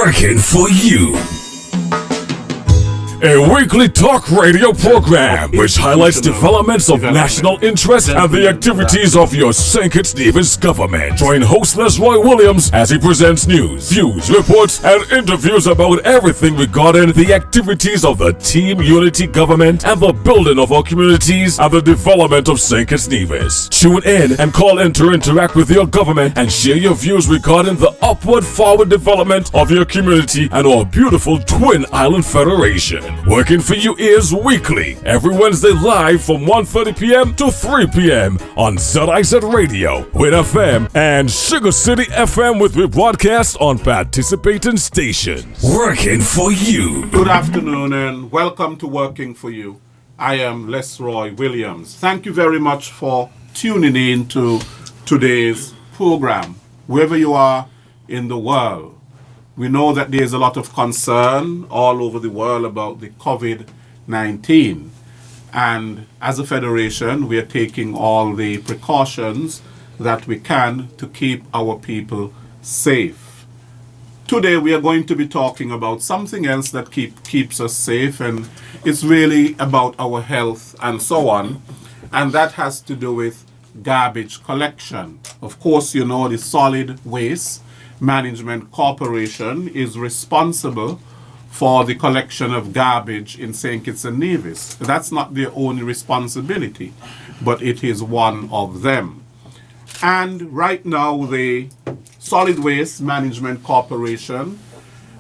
Working for you. A weekly talk radio program which highlights developments of national interest and the activities of your St. Kitts Nevis government. Join host Lesroy Williams as he presents news, views, reports, and interviews about everything regarding the activities of the Team Unity government and the building of our communities and the development of St. Kitts Nevis. Tune in and call in to interact with your government and share your views regarding the upward forward development of your community and our beautiful Twin Island Federation. Working for you is weekly, every Wednesday live from 1:30 p.m. to 3 p.m. on ZIZ Radio, Win FM, and Sugar City FM with rebroadcast on participating stations. Working for you. Good afternoon and welcome to Working for You. I am Lesroy Williams. Thank you very much for tuning in to today's program. Wherever you are in the world, we know that there's a lot of concern all over the world about the COVID-19. And as a federation, we are taking all the precautions that we can to keep our people safe. Today, we are going to be talking about something else that keeps us safe, and it's really about our health and so on. And that has to do with garbage collection. Of course, you know the Solid Waste Management Corporation is responsible for the collection of garbage in St. Kitts and Nevis. That's not their only responsibility, but it is one of them. And right now, the Solid Waste Management Corporation,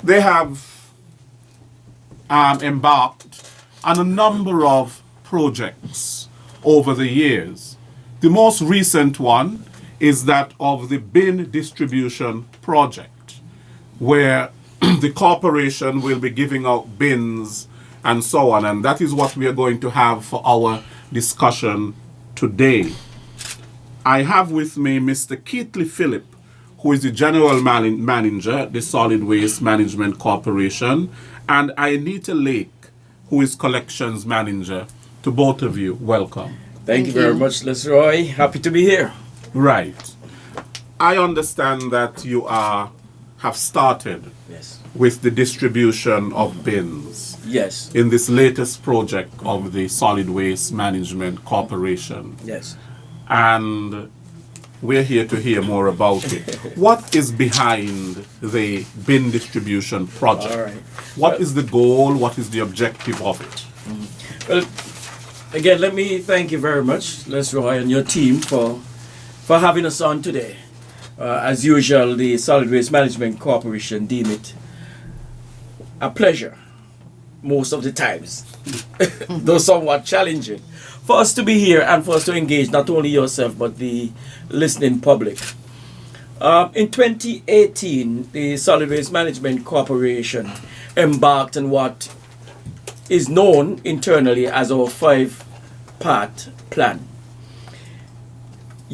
they have embarked on a number of projects over the years. The most recent one is that of the bin distribution project, where the corporation will be giving out bins and so on. And that is what we are going to have for our discussion today. I have with me Mr. Keithley Phillip, who is the General Manager at the Solid Waste Management Corporation, and Anita Lake, who is Collections Manager. To both of you, welcome. Thank you very much, Lesroy. Happy to be here. Right. I understand that you have started with the distribution of bins. Yes. In this latest project of the Solid Waste Management Corporation. Yes. And we're here to hear more about it. What is behind the bin distribution project? All right. What is the goal? What is the objective of it? Well, again, let me thank you very much, Lesroy, and your team for having us on today. As usual, the Solid Waste Management Corporation deem it a pleasure most of the times, though somewhat challenging, for us to be here and for us to engage not only yourself but the listening public. In 2018, the Solid Waste Management Corporation embarked on what is known internally as our 5-part plan.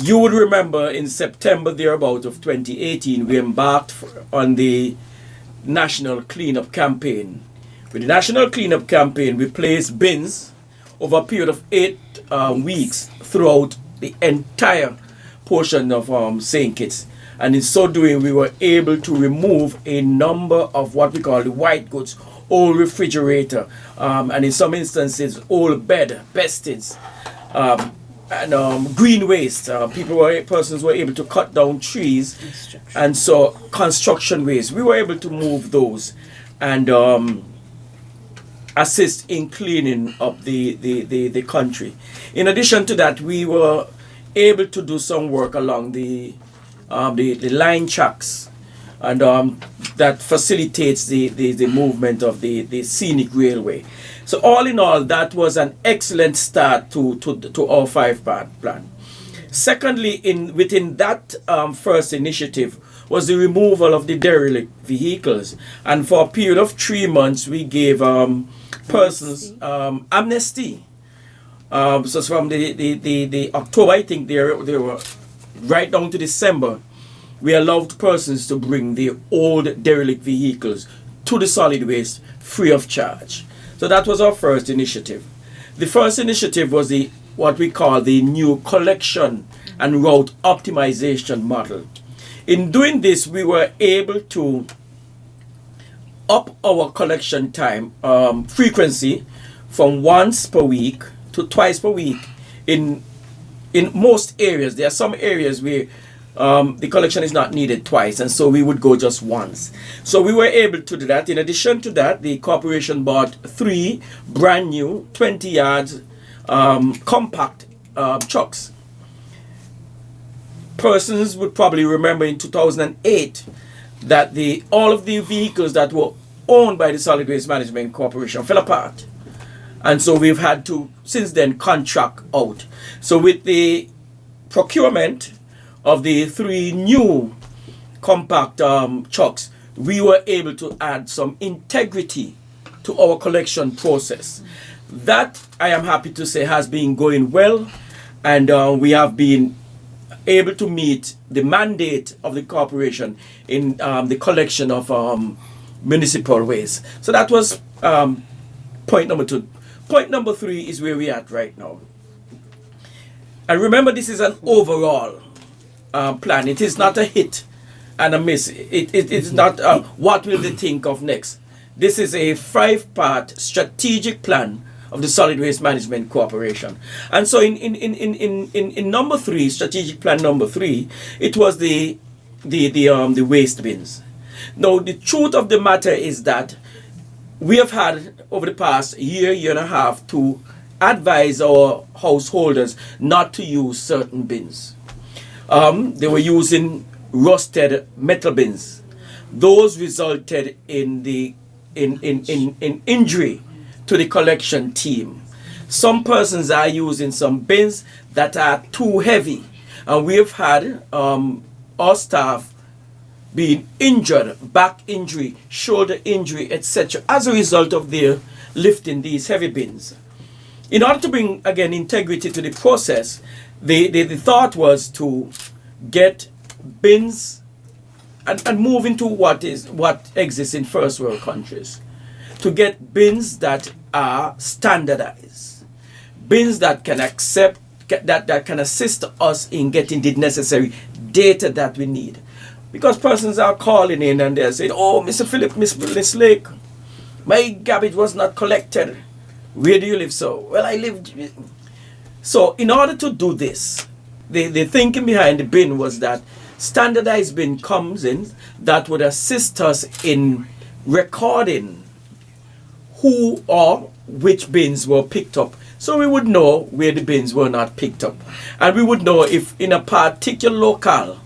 You would remember in September thereabout of 2018, we embarked on the National Cleanup Campaign. With the National Cleanup Campaign, we placed bins over a period of 8 weeks throughout the entire portion of St. Kitts. And in so doing, we were able to remove a number of what we call the white goods, old refrigerator, and in some instances, old bed, bestings, and green waste. Persons were able to cut down trees, and so construction waste. We were able to move those and assist in cleaning up the country. In addition to that, we were able to do some work along the line tracks, and that facilitates the movement of the scenic railway. So all in all, that was an excellent start to our 5-part plan. Secondly, within that first initiative was the removal of the derelict vehicles, and for a period of 3 months we gave persons amnesty. So from the October, I think they were right down to December, we allowed persons to bring the old derelict vehicles to the solid waste free of charge. So that was our first initiative. The first initiative was what we call the new collection and route optimization model. In doing this, we were able to up our collection time frequency from once per week to twice per week in most areas. There are some areas where the collection is not needed twice, and so we would go just once. So we were able to do that. In addition to that, the corporation bought 3 brand new 20 yards compact trucks. Persons would probably remember in 2008 that all of the vehicles that were owned by the Solid Waste Management Corporation fell apart. And so we've had to, since then, contract out. So with the procurement of the 3 new compact trucks, we were able to add some integrity to our collection process. That, I am happy to say, has been going well, and we have been able to meet the mandate of the corporation in the collection of municipal waste. So that was point number 2. Point number 3 is where we're at right now. And remember, this is an overall plan. It is not a hit and a miss. It is not what will they think of next. This is a 5-part strategic plan of the Solid Waste Management Corporation. And so in number 3, strategic plan number 3, it was the waste bins. Now, the truth of the matter is that we have had over the past year and a half to advise our householders not to use certain bins. They were using rusted metal bins. Those resulted in injury to the collection team. Some persons are using some bins that are too heavy, and we have had our staff being injured, back injury, shoulder injury, etc., as a result of their lifting these heavy bins. In order to bring, again, integrity to the process, the thought was to get bins and move into what exists in first world countries, to get bins that are standardized, bins that can accept, that can assist us in getting the necessary data that we need. Because persons are calling in and they're saying, "Oh, Mr. Philip, Miss Lake, my garbage was not collected. Where do you live?" So, well, I live. So in order to do this, the thinking behind the bin was that standardized bin comes in that would assist us in recording who or which bins were picked up. So we would know where the bins were not picked up. And we would know if in a particular locale,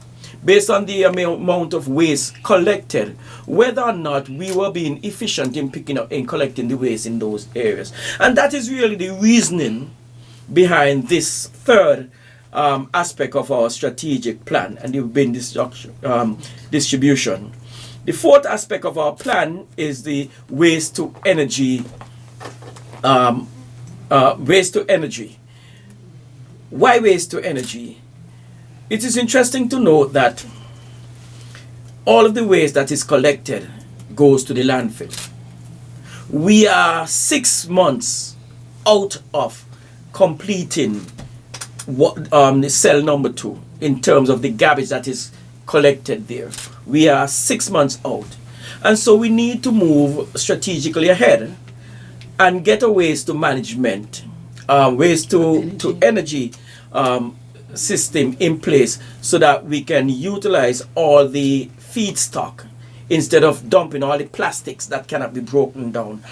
based on the amount of waste collected, whether or not we were being efficient in picking up and collecting the waste in those areas. And that is really the reasoning behind this third aspect of our strategic plan and the bin distribution. The fourth aspect of our plan is the waste to energy. Waste to energy. Why waste to energy? It is interesting to note that all of the waste that is collected goes to the landfill. We are 6 months out of completing the cell number 2 in terms of the garbage that is collected there. We are 6 months out. And so we need to move strategically ahead and get a waste to management, waste to energy system in place so that we can utilize all the feedstock instead of dumping all the plastics that cannot be broken down,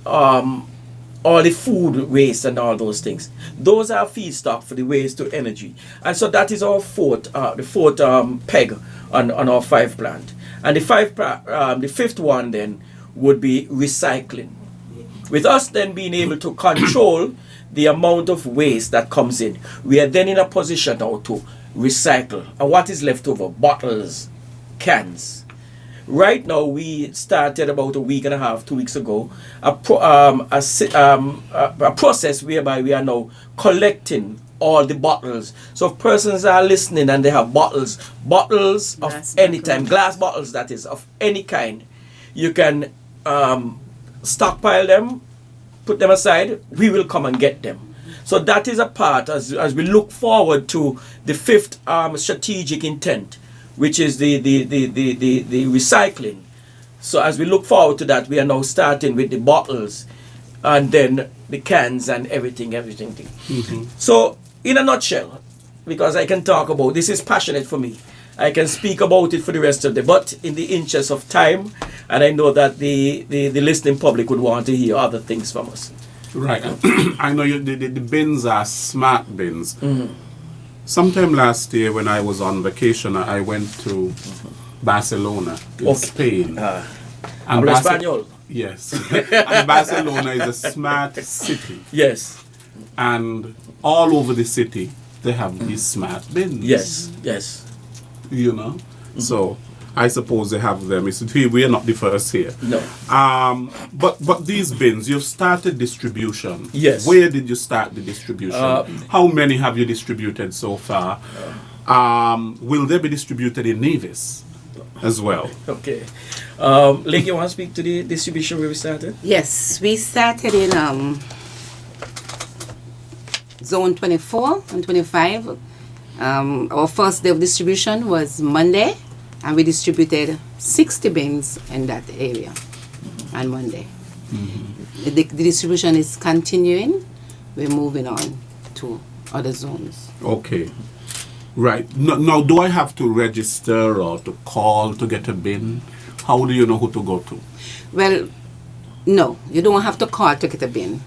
all the food waste and all those things. Those are feedstock for the waste to energy. And so that is our fourth peg on our 5 plant. And the fifth one then would be recycling. With us then being able to control the amount of waste that comes in, we are then in a position now to recycle. And what is left over? Bottles, cans. Right now, we started about a week and a half, 2 weeks ago, a process whereby we are now collecting all the bottles. So if persons are listening and they have bottles of any time, glass bottles that is, of any kind, you can stockpile them, put them aside, we will come and get them. So that is a part as we look forward to the 5th strategic intent, which is the recycling. So as we look forward to that, we are now starting with the bottles and then the cans and everything. So in a nutshell, because I can talk about, this is passionate for me. I can speak about it for the rest of the day, but in the interest of time, and I know that the listening public would want to hear other things from us. Right. I know the bins are smart bins. Sometime last year when I was on vacation, I went to Barcelona in Spain. And Habla español. Yes. And Barcelona is a smart city. Yes. And all over the city, they have these smart bins. Yes. You know? So I suppose they have them. We are not the first here. No. But these bins, you've started distribution. Yes. Where did you start the distribution? How many have you distributed so far? Will they be distributed in Nevis as well? Okay. Link, you want to speak to the distribution where we started? Yes, we started in zone 24 and 25. Our first day of distribution was Monday, and we distributed 60 bins in that area on Monday. The distribution is continuing. We're moving on to other zones. Okay. Right. Now, do I have to register or to call to get a bin? How do you know who to go to? Well, no, you don't have to call to get a bin.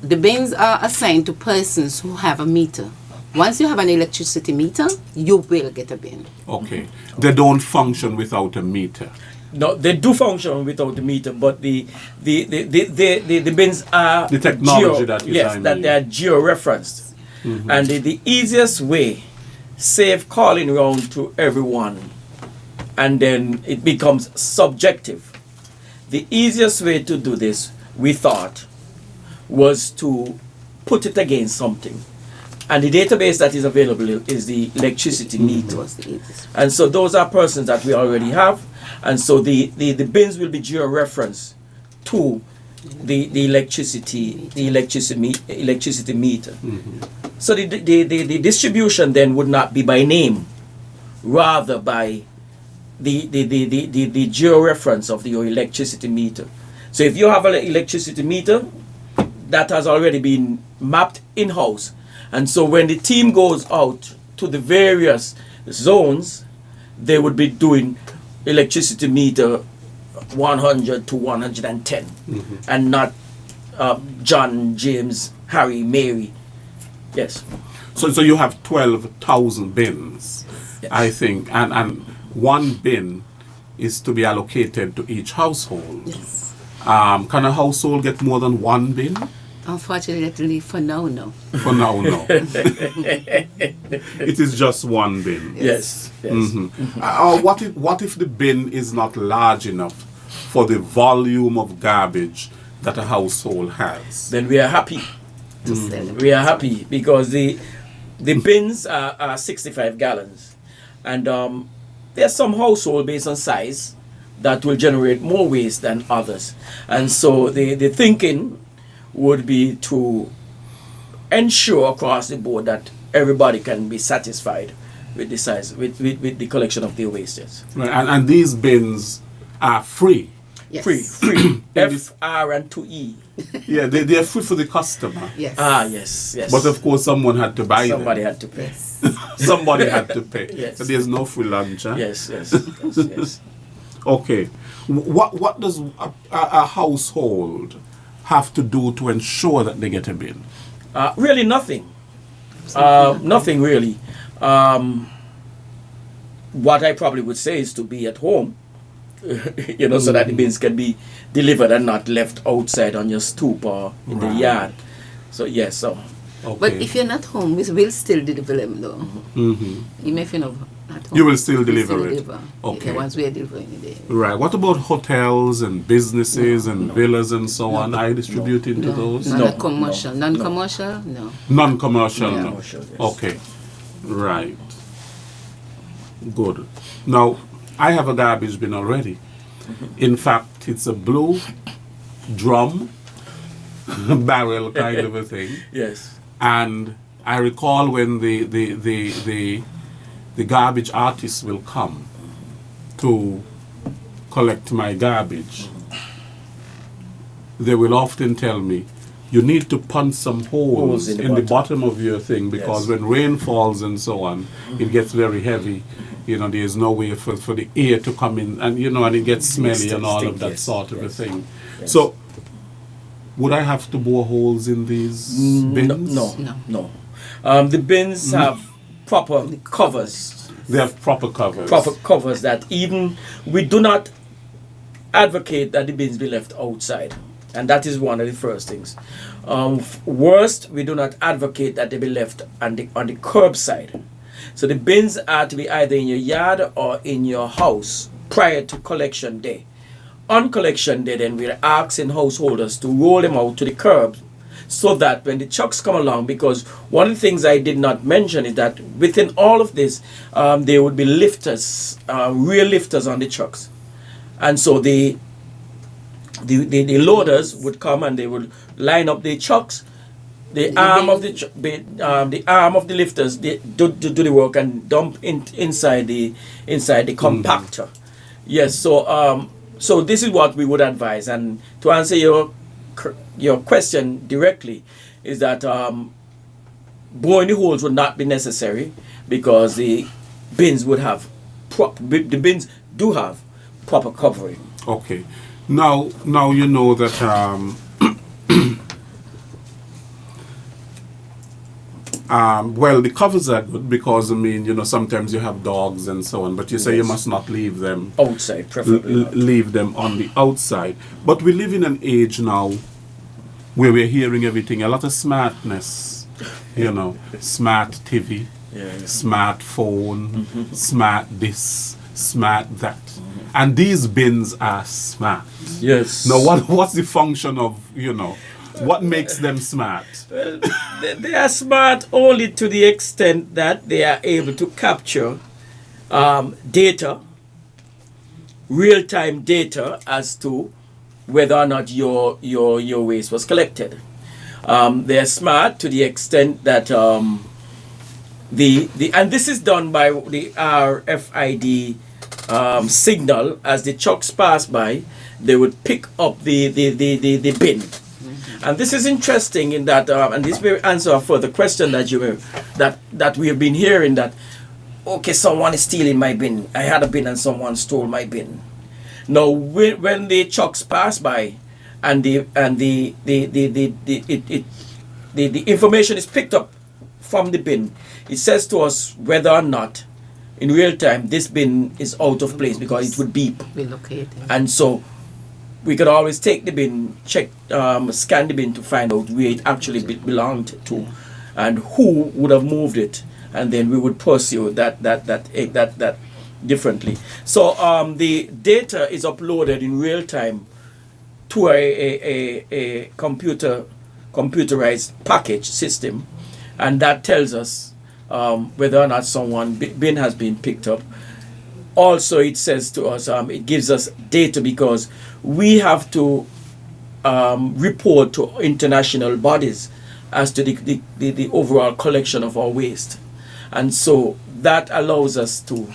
The bins are assigned to persons who have a meter. Once you have an electricity meter, you will get a bin. Okay. They don't function without a meter. No, they do function without the meter, but the bins are The technology that is, I that mean. they are geo-referenced, and the easiest way, save calling around to everyone, and then it becomes subjective. The easiest way to do this, we thought, was to put it against something. And the database that is available is the electricity meter. Was the easiest. And so those are persons that we already have. And so the bins will be geo-referenced to the electricity meter. So the distribution then would not be by name, rather by the geo-reference of your electricity meter. So if you have an electricity meter, that has already been mapped in-house. And so when the team goes out to the various zones, they would be doing electricity meter 100 to 110, and not John, James, Harry, Mary. Yes. So you have 12,000 bins, Yes. I think, and one bin is to be allocated to each household. Yes. Can a household get more than one bin? Unfortunately, for now, no. For now, no. It is just one bin. Yes. What if the bin is not large enough for the volume of garbage that a household has? Then we are happy. To sell them. We are happy because the bins are 65 gallons, and there's some household based on size that will generate more waste than others, and so the thinking would be to ensure across the board that everybody can be satisfied with the size, with the collection of their wastes. Right, and these bins are free. Yes. Free. F, R, and 2E. Yeah, they're free for the customer. Yes. Yes. But of course, someone had to buy Somebody them. had to pay. Yes. Somebody had to pay. Yes. So there's no free lunch. Huh? Yes. Okay. What does a household have to do to ensure that they get a bin? Really nothing. Nothing really. What I probably would say is to be at home, so that the bins can be delivered and not left outside on your stoop or in the Right. yard. So yes, so Okay. But if you're not home, we will still deliver them though. Mhm. Even if you're not at home. You will still we deliver it. deliver. Okay. The ones we are delivering today. Right. What about hotels and businesses and villas and so on? Are you distributing to those? Non-commercial. Non-commercial, no. Non-commercial. Yeah. No. Commercial, yes. Okay. Right. Good. Now, I have a garbage bin already. In fact, it's a blue drum barrel kind of a thing. yes. And I recall when the garbage artists will come to collect my garbage, they will often tell me, you need to punch some holes in the bottom of your thing, because when rain falls and so on, it gets very heavy. You know, there's no way for the air to come in, and you know, and it gets smelly and all of that sort of a thing. So, would I have to bore holes in these bins? No. The bins have proper covers. They have proper covers. Proper covers that even we do not advocate that the bins be left outside. And that is one of the first things. Worst, we do not advocate that they be left on the curbside. So the bins are to be either in your yard or in your house prior to collection day. On collection day, then we're asking householders to roll them out to the curb, so that when the trucks come along, because one of the things I did not mention is that within all of this, there would be lifters, rear lifters on the trucks. And so the loaders would come and they would line up the trucks. The arm of the lifters, they do the work and dump inside the compactor. Yes, so this is what we would advise. And to answer your question directly, is that boring the holes would not be necessary, because the bins would have the bins do have proper covering. Okay. Now you know that well, the covers are good, because I mean, you know, sometimes you have dogs and so on, but you say you must not leave them outside, preferably leave them on the outside. But we live in an age now where we're hearing everything, a lot of smartness, you know, smart TV, smartphone, smart this, smart that. And these bins are smart. Yes. Now, what's the function of, you know, what makes them smart? Well, they are smart only to the extent that they are able to capture data, real-time data, as to whether or not your waste was collected. They are smart to the extent that and this is done by the RFID signal. As the trucks pass by, they would pick up the bin. And this is interesting in that, and this will answer a further question that that we have been hearing, that okay, someone is stealing my bin. I had a bin and someone stole my bin. Now, when the trucks pass by, and the information is picked up from the bin, it says to us whether or not, in real time, this bin is out of place, because it would beep. Relocated. And so we could always take the bin, check, scan the bin to find out where it actually belonged to, and who would have moved it, and then we would pursue that differently. So the data is uploaded in real time to a computerized package system, and that tells us whether or not someone bin has been picked up. Also, it says to us, it gives us data, because we have to report to international bodies as to the overall collection of our waste. And so that allows us to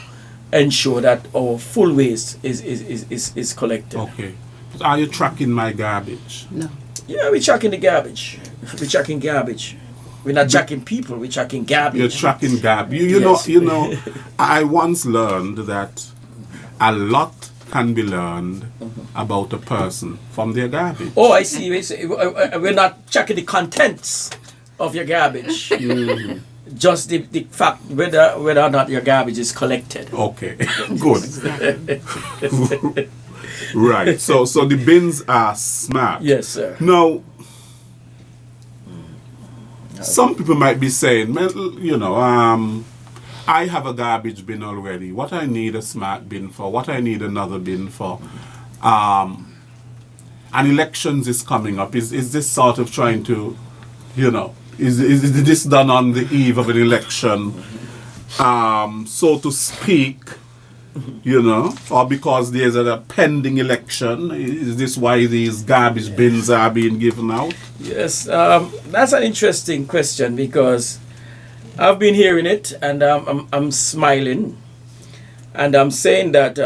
ensure that our full waste is collected. Okay. Are you tracking my garbage? No. Yeah, we're tracking the garbage. We're tracking garbage. We're not tracking people, we're tracking garbage. You're tracking garbage. You know, I once learned that a lot can be learned about a person from their garbage. Oh, I see. We're not checking the contents of your garbage. Just the fact whether or not your garbage is collected. Okay, good. Right. So the bins are smart. Yes, sir. Now, some people might be saying, you know, I have a garbage bin already. What I need a smart bin for? What I need another bin for? And elections is coming up. Is this sort of trying to, you know, is this done on the eve of an election, so to speak, you know, or because there's a pending election? Is this why these garbage bins are being given out? Yes, that's an interesting question, because I've been hearing it and I'm smiling. And I'm saying that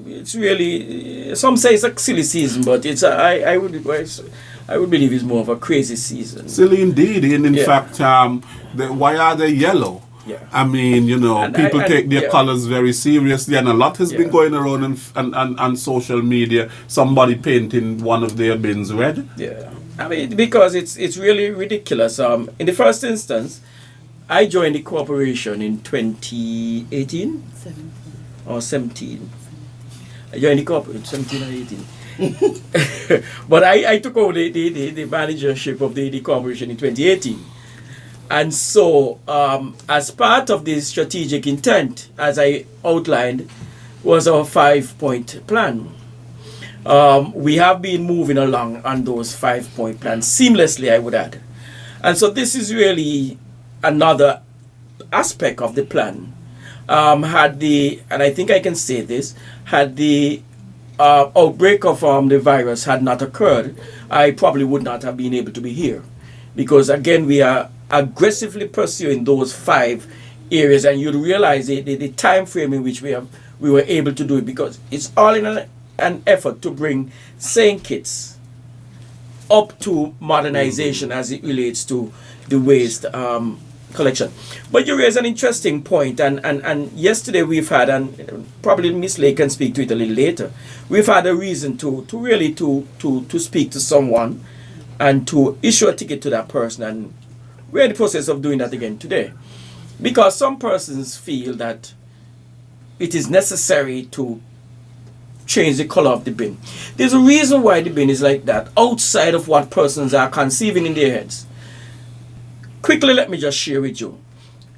it's really, some say it's a silly season, but I would believe it's more of a crazy season. Silly indeed. And in Yeah. fact, why are they yellow? Yeah. I mean, And people take their yeah. colors very seriously, and a lot has been Yeah. going around on social media. Somebody painting one of their bins red. Yeah, I mean, because it's really ridiculous. In the first instance, I joined the corporation in 2018 or 17. I joined the corporation 17 or 18. But I took over the managership of the corporation in 2018. And so, as part of the strategic intent, as I outlined, was our 5-point plan. We have been moving along on those 5-point plans seamlessly, I would add. And so this is really another aspect of the plan. And I think I can say this, had the outbreak of the virus had not occurred, I probably would not have been able to be here. Because again, we are aggressively pursuing those 5 areas, and you'd realize the time frame in which we were able to do it, because it's all in an effort to bring St. Kitts up to modernization as it relates to the waste collection. But you raise an interesting point, and yesterday we've had, and probably Miss Lake can speak to it a little later, we've had a reason to really speak to someone and to issue a ticket to that person, and we're in the process of doing that again today. Because some persons feel that it is necessary to change the color of the bin. There's a reason why the bin is like that, outside of what persons are conceiving in their heads. Quickly, let me just share with you.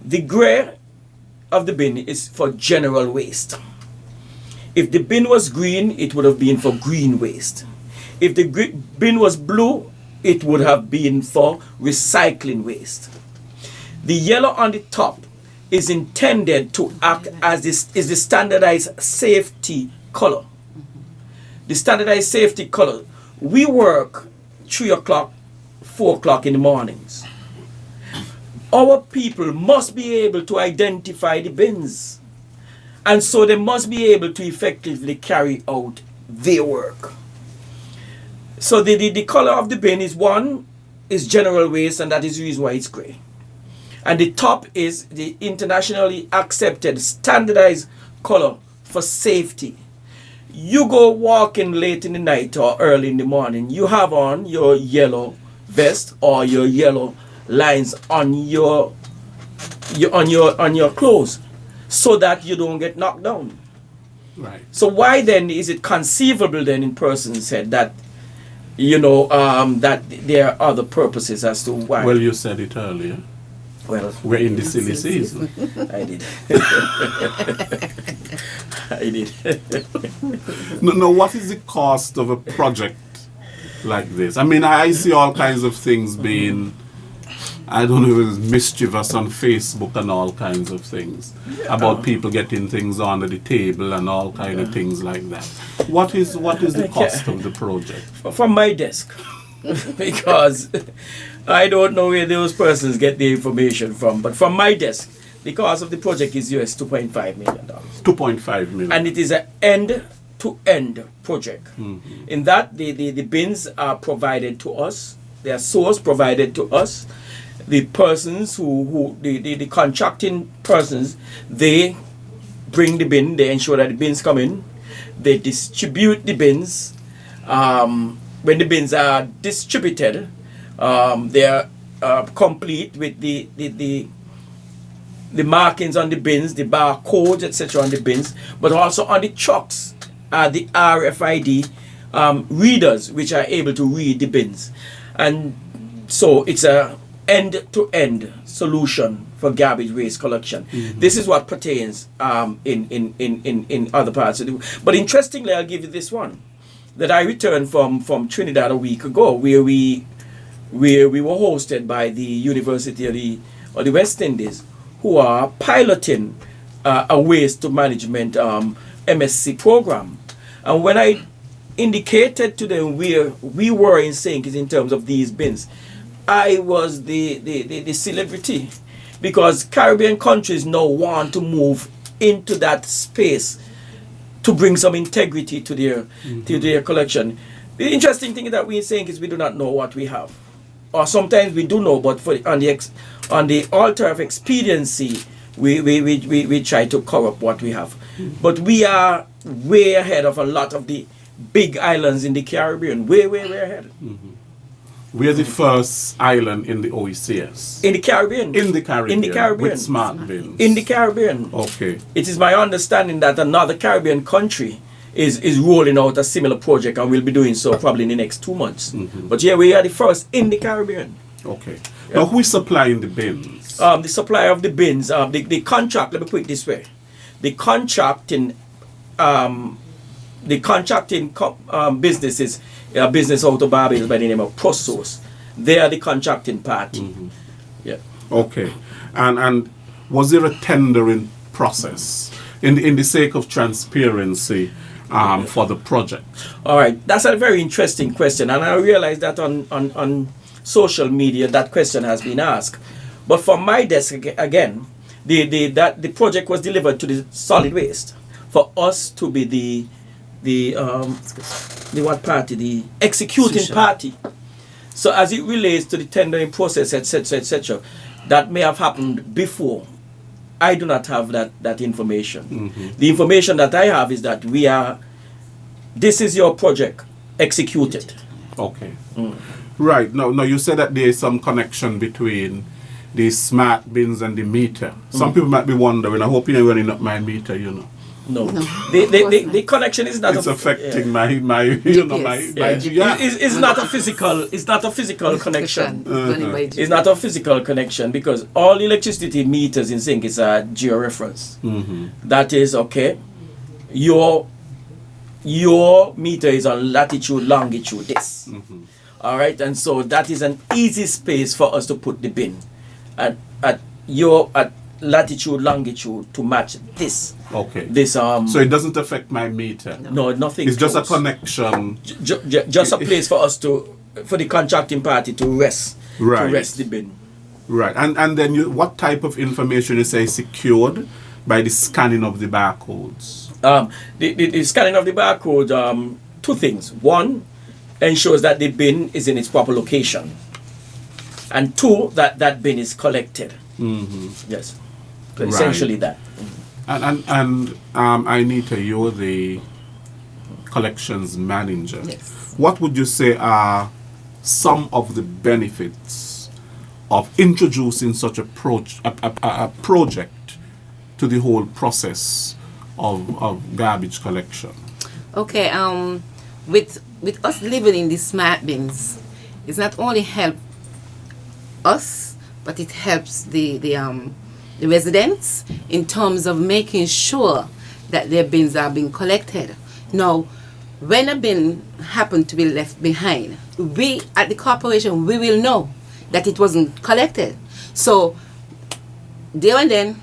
The gray of the bin is for general waste. If the bin was green, it would have been for green waste. If the bin was blue, it would have been for recycling waste. The yellow on the top is intended to act as the standardized safety color. The standardized safety color. We work 3 o'clock, 4 o'clock in the mornings. Our people must be able to identify the bins. And so they must be able to effectively carry out their work. So the color of the bin is general waste, and that is the reason why it's gray. And the top is the internationally accepted standardized color for safety. You go walking late in the night or early in the morning, you have on your yellow vest or your yellow lines on your clothes, so that you don't get knocked down. Right. So why then is it conceivable then in person's head that that there are other purposes as to why? Well, you said it earlier. Well, We're in the silly season. I did. I did. No, what is the cost of a project like this? I mean, I see all kinds of things being, I don't know if it's mischievous on Facebook and all kinds of things about people getting things under the table and all kind of things like that. What is the cost of the project? From my desk. Because I don't know where those persons get the information from, but from my desk, the cost of the project is US $2.5 million. 2.5 million. And it is an end-to-end project. In that, the bins are provided to us, they are source provided to us. The persons the contracting persons, they bring the bin, they ensure that the bins come in, they distribute the bins. When the bins are distributed, they are complete with the markings on the bins, the barcodes, etc. on the bins, but also on the trucks are the RFID readers, which are able to read the bins. And so it's a end-to-end solution for garbage waste collection. This is what pertains in other parts of the world. But interestingly, I'll give you this one, that I returned from Trinidad a week ago, where we were hosted by the University of the West Indies, who are piloting a waste to management MSc program. And when I indicated to them where we were in St. Kitts in terms of these bins, I was the celebrity, because Caribbean countries now want to move into that space to bring some integrity to their collection. The interesting thing that we're saying is we do not know what we have, or sometimes we do know, but on the altar of expediency, we try to cover up what we have. But we are way ahead of a lot of the big islands in the Caribbean. Way ahead. We're the first island in the OECS. In the Caribbean. In the Caribbean. In the Caribbean. With smart bins. In the Caribbean. Okay. It is my understanding that another Caribbean country is rolling out a similar project, and will be doing so probably in the next 2 months. But yeah, we are the first in the Caribbean. Okay. Now, who is supplying the bins? The supplier of the bins, the contract, let me put it this way. The contracting business is a business out of Barbados by the name of ProSource. They are the contracting party. Yeah. Okay. And was there a tendering process in the sake of transparency for the project? All right. That's a very interesting question, and I realize that on social media that question has been asked. But from my desk again, the project was delivered to the solid waste for us to be the what party? The executing party. So as it relates to the tendering process, etc., that may have happened before. I do not have that information. The information that I have is that this is your project, execute it. Okay. Right. Now you said that there is some connection between the smart bins and the meter. Some people might be wondering, I hope you're running up my meter, you know. No. The connection is not it's affecting my GPS. It's not a physical connection. It's not a physical connection because all electricity meters in St. Kitts are georeference. That is okay. Your meter is on latitude, longitude, this. All right, and so that is an easy space for us to put the bin at latitude, longitude to match this. Okay. This So it doesn't affect my meter. No, nothing. It's just a close. connection. Just a place for us for the contracting party to rest. Right. To rest the bin. Right. And then what type of information is secured by the scanning of the barcodes? The scanning of the barcode, two things. One, ensures that the bin is in its proper location. And two, that bin is collected. Yes. So Right. essentially that. And Anita, you're the collections manager. Yes. What would you say are some of the benefits of introducing such a project to the whole process of garbage collection? Okay, with us living in these smart bins, it's not only help us, but it helps the residents in terms of making sure that their bins are being collected. Now, when a bin happened to be left behind, we at the corporation, we will know that it wasn't collected. So there and then,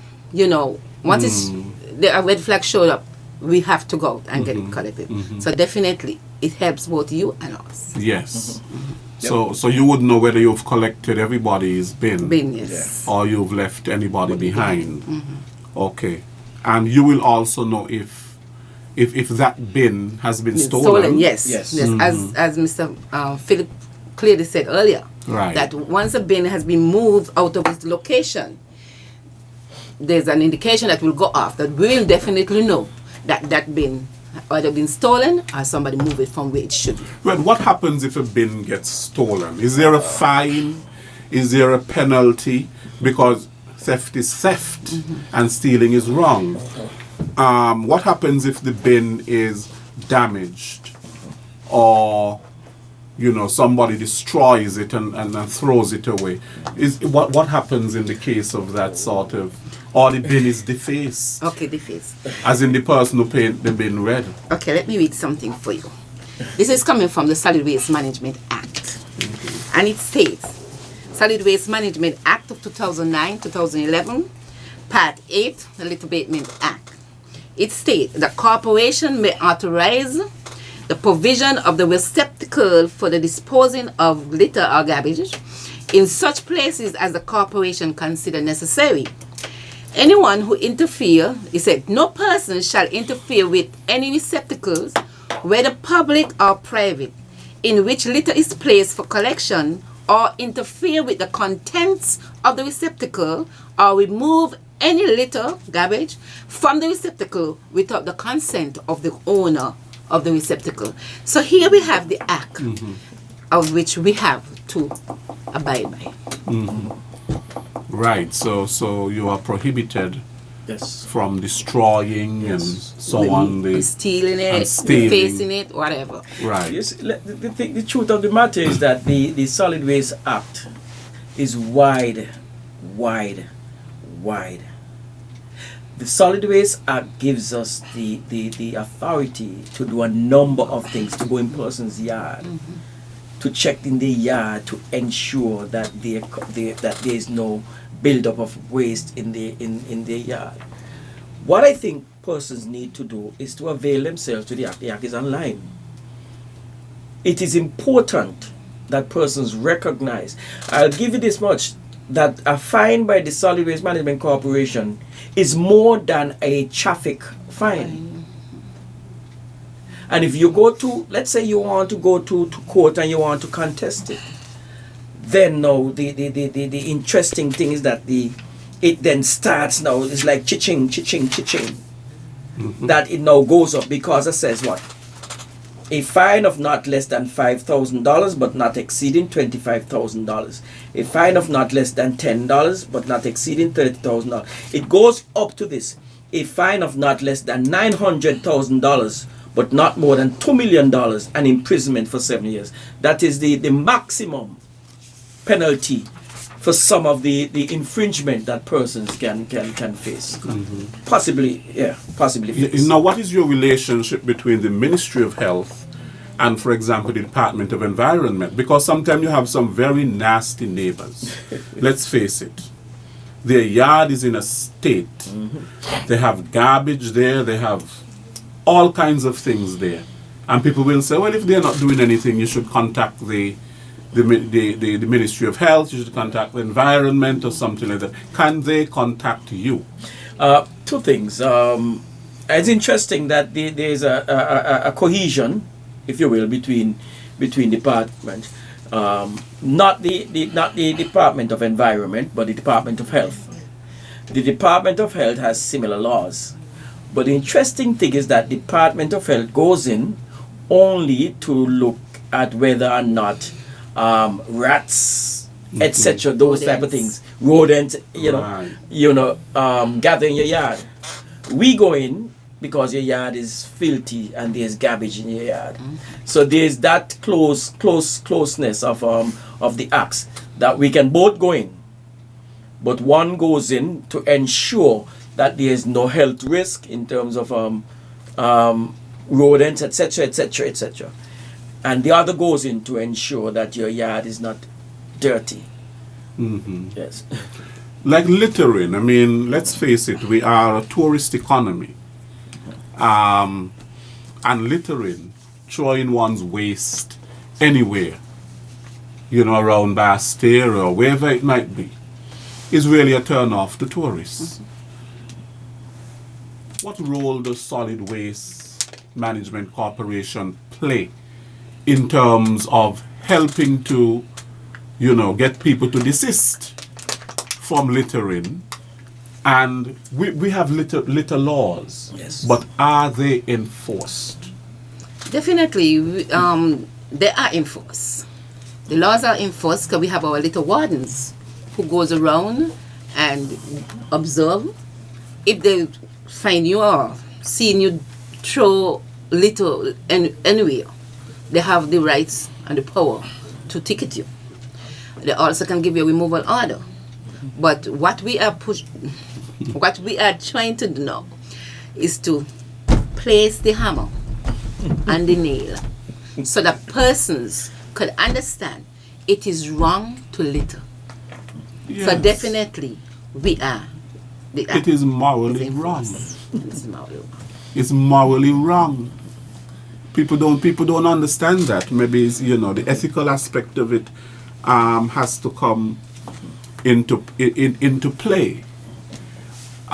once the red flag showed up, we have to go and get it collected. So definitely, it helps both you and us. Yes. So you would know whether you've collected everybody's bin, Yes. or you've left anybody behind. Okay. And you will also know if that bin has been stolen. Yes. As Mr. Philip clearly said earlier, Right. that once a bin has been moved out of its location, there's an indication that will go off that we will definitely know that bin either been stolen or somebody moved it from where it should be. Well, what happens if a bin gets stolen? Is there a fine? Is there a penalty? Because theft is theft and stealing is wrong. What happens if the bin is damaged or somebody destroys it and throws it away? What happens in the case of that sort of, or the bin is defaced? Okay, defaced. As in the person who painted the bin red. Okay, let me read something for you. This is coming from the Solid Waste Management Act. And it states, Solid Waste Management Act of 2009-2011, Part 8, the Litter Abatement Act. It states the corporation may authorize the provision of the receptacle for the disposing of litter or garbage in such places as the corporation consider necessary, anyone who interfere, he said, no person shall interfere with any receptacles, whether public or private, in which litter is placed for collection, or interfere with the contents of the receptacle, or remove any litter, garbage, from the receptacle without the consent of the owner of the receptacle. So here we have the act of which we have to abide by. Right. So you are prohibited Yes. from destroying and so on. Stealing and it, stealing. facing it, whatever. Right. Yes, the truth of the matter is that the Solid Waste Act is wide. The Solid Waste Act gives us the authority to do a number of things, to go in person's yard, to check in the yard to ensure that that there is no buildup of waste in their yard. What I think persons need to do is to avail themselves to the act. The act is online. It is important that persons recognize. I'll give you this much, that a fine by the Solid Waste Management Corporation is more than a traffic fine. And if you go to, let's say you want to go to court and you want to contest it, then now the interesting thing is that it then starts now, it's like cha-ching. That it now goes up because it says what? A fine of not less than $5,000 but not exceeding $25,000. A fine of not less than $10 but not exceeding $30,000. It goes up to this. A fine of not less than $900,000 but not more than $2 million, and imprisonment for 7 years. That is the maximum penalty for some of the infringement that persons can face. Possibly face. Now, what is your relationship between the Ministry of Health and, for example, the Department of Environment? Because sometimes you have some very nasty neighbors. Let's face it. Their yard is in a state. They have garbage there. They have all kinds of things there. And people will say, well, if they're not doing anything, you should contact the Ministry of Health, you should contact the environment or something like that. Can they contact you? Two things. It's interesting that there's a cohesion, if you will, between departments. Not the Department of Environment, but the Department of Health. The Department of Health has similar laws. But the interesting thing is that Department of Health goes in only to look at whether or not rats, etc., those type of things, rodents, gather in your yard. We go in because your yard is filthy and there's garbage in your yard. So there's that closeness of the acts that we can both go in, but one goes in to ensure that there is no health risk in terms of rodents, etc. And the other goes in to ensure that your yard is not dirty. Yes. Like littering, I mean, let's face it, we are a tourist economy. And littering, throwing one's waste anywhere, around Bastille or wherever it might be, is really a turn off to tourists. What role does Solid Waste Management Corporation play in terms of helping to, get people to desist from littering? And we have litter laws, yes, but are they enforced? Definitely, they are enforced. The laws are enforced because we have our litter wardens who goes around and observe. If they find you or seeing you throw litter anywhere, they have the rights and the power to ticket you. They also can give you a removal order. But what we are trying to do now is to place the hammer and the nail so that persons could understand it is wrong to litter. Yes. So definitely we are. It is morally wrong. It's morally wrong. It's morally wrong. People don't understand that. Maybe it's, the ethical aspect of it has to come into play.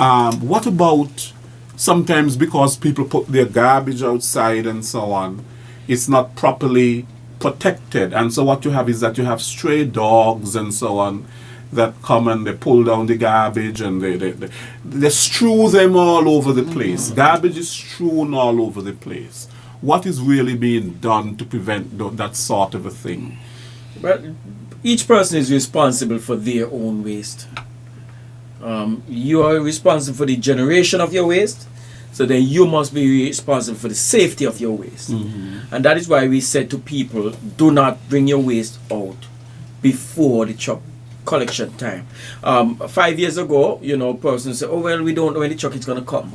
What about sometimes because people put their garbage outside and so on, it's not properly protected, and so what you have is that you have stray dogs and so on that come and they pull down the garbage and they strew them all over the place. Garbage is strewn all over the place. What is really being done to prevent that sort of a thing? Well, each person is responsible for their own waste. You are responsible for the generation of your waste, so then you must be responsible for the safety of your waste. And that is why we said to people, do not bring your waste out before the truck collection time. 5 years ago, persons say, oh well, we don't know when the truck is going to come.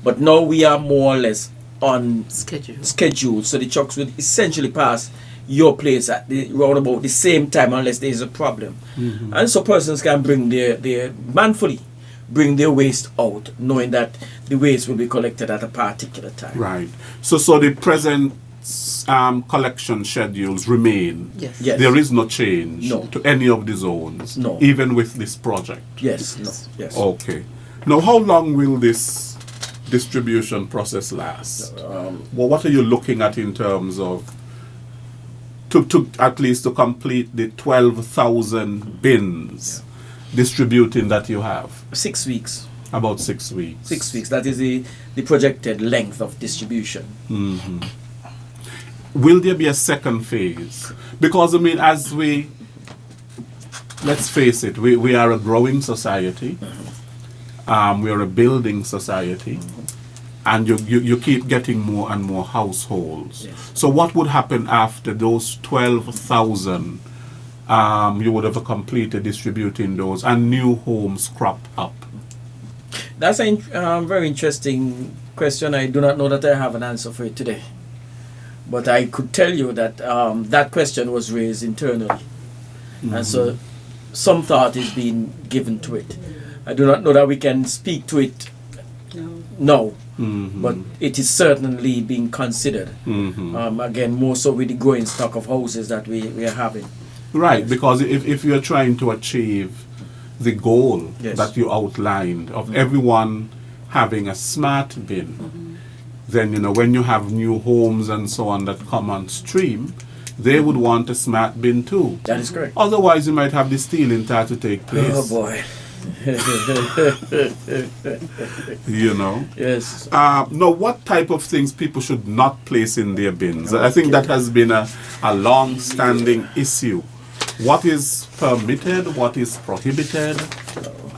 But now we are more or less on schedule, so the trucks would essentially pass your place at round about the same time unless there is a problem. And so persons can bring their manfully bring their waste out, knowing that the waste will be collected at a particular time. Right. So the present collection schedules remain. Yes. Yes. There is no change No. to any of the zones. No. Even with this project. Yes. No. Yes. Okay. Now, how long will this distribution process last? Well, what are you looking at in terms of to at least to complete the 12,000 bins distributing that you have? 6 weeks. About 6 weeks. 6 weeks. That is the projected length of distribution. Will there be a second phase? Because, as let's face it, we are a growing society. We are a building society. And you keep getting more and more households. Yes. So what would happen after those 12,000? You would have completed distributing those and new homes crop up. That's a very interesting question. I do not know that I have an answer for it today. But I could tell you that that question was raised internally. And so some thought is being given to it. I do not know that we can speak to it now. But it is certainly being considered. Again, more so with the growing stock of houses that we are having. Right, because if you're trying to achieve the goal Yes. that you outlined of everyone having a smart bin, then when you have new homes and so on that come on stream, they would want a smart bin too. That is correct. Otherwise, you might have the stealing start to take place. Oh boy. Yes. Now, what type of things people should not place in their bins? I think that has been a long-standing issue. What is permitted? What is prohibited?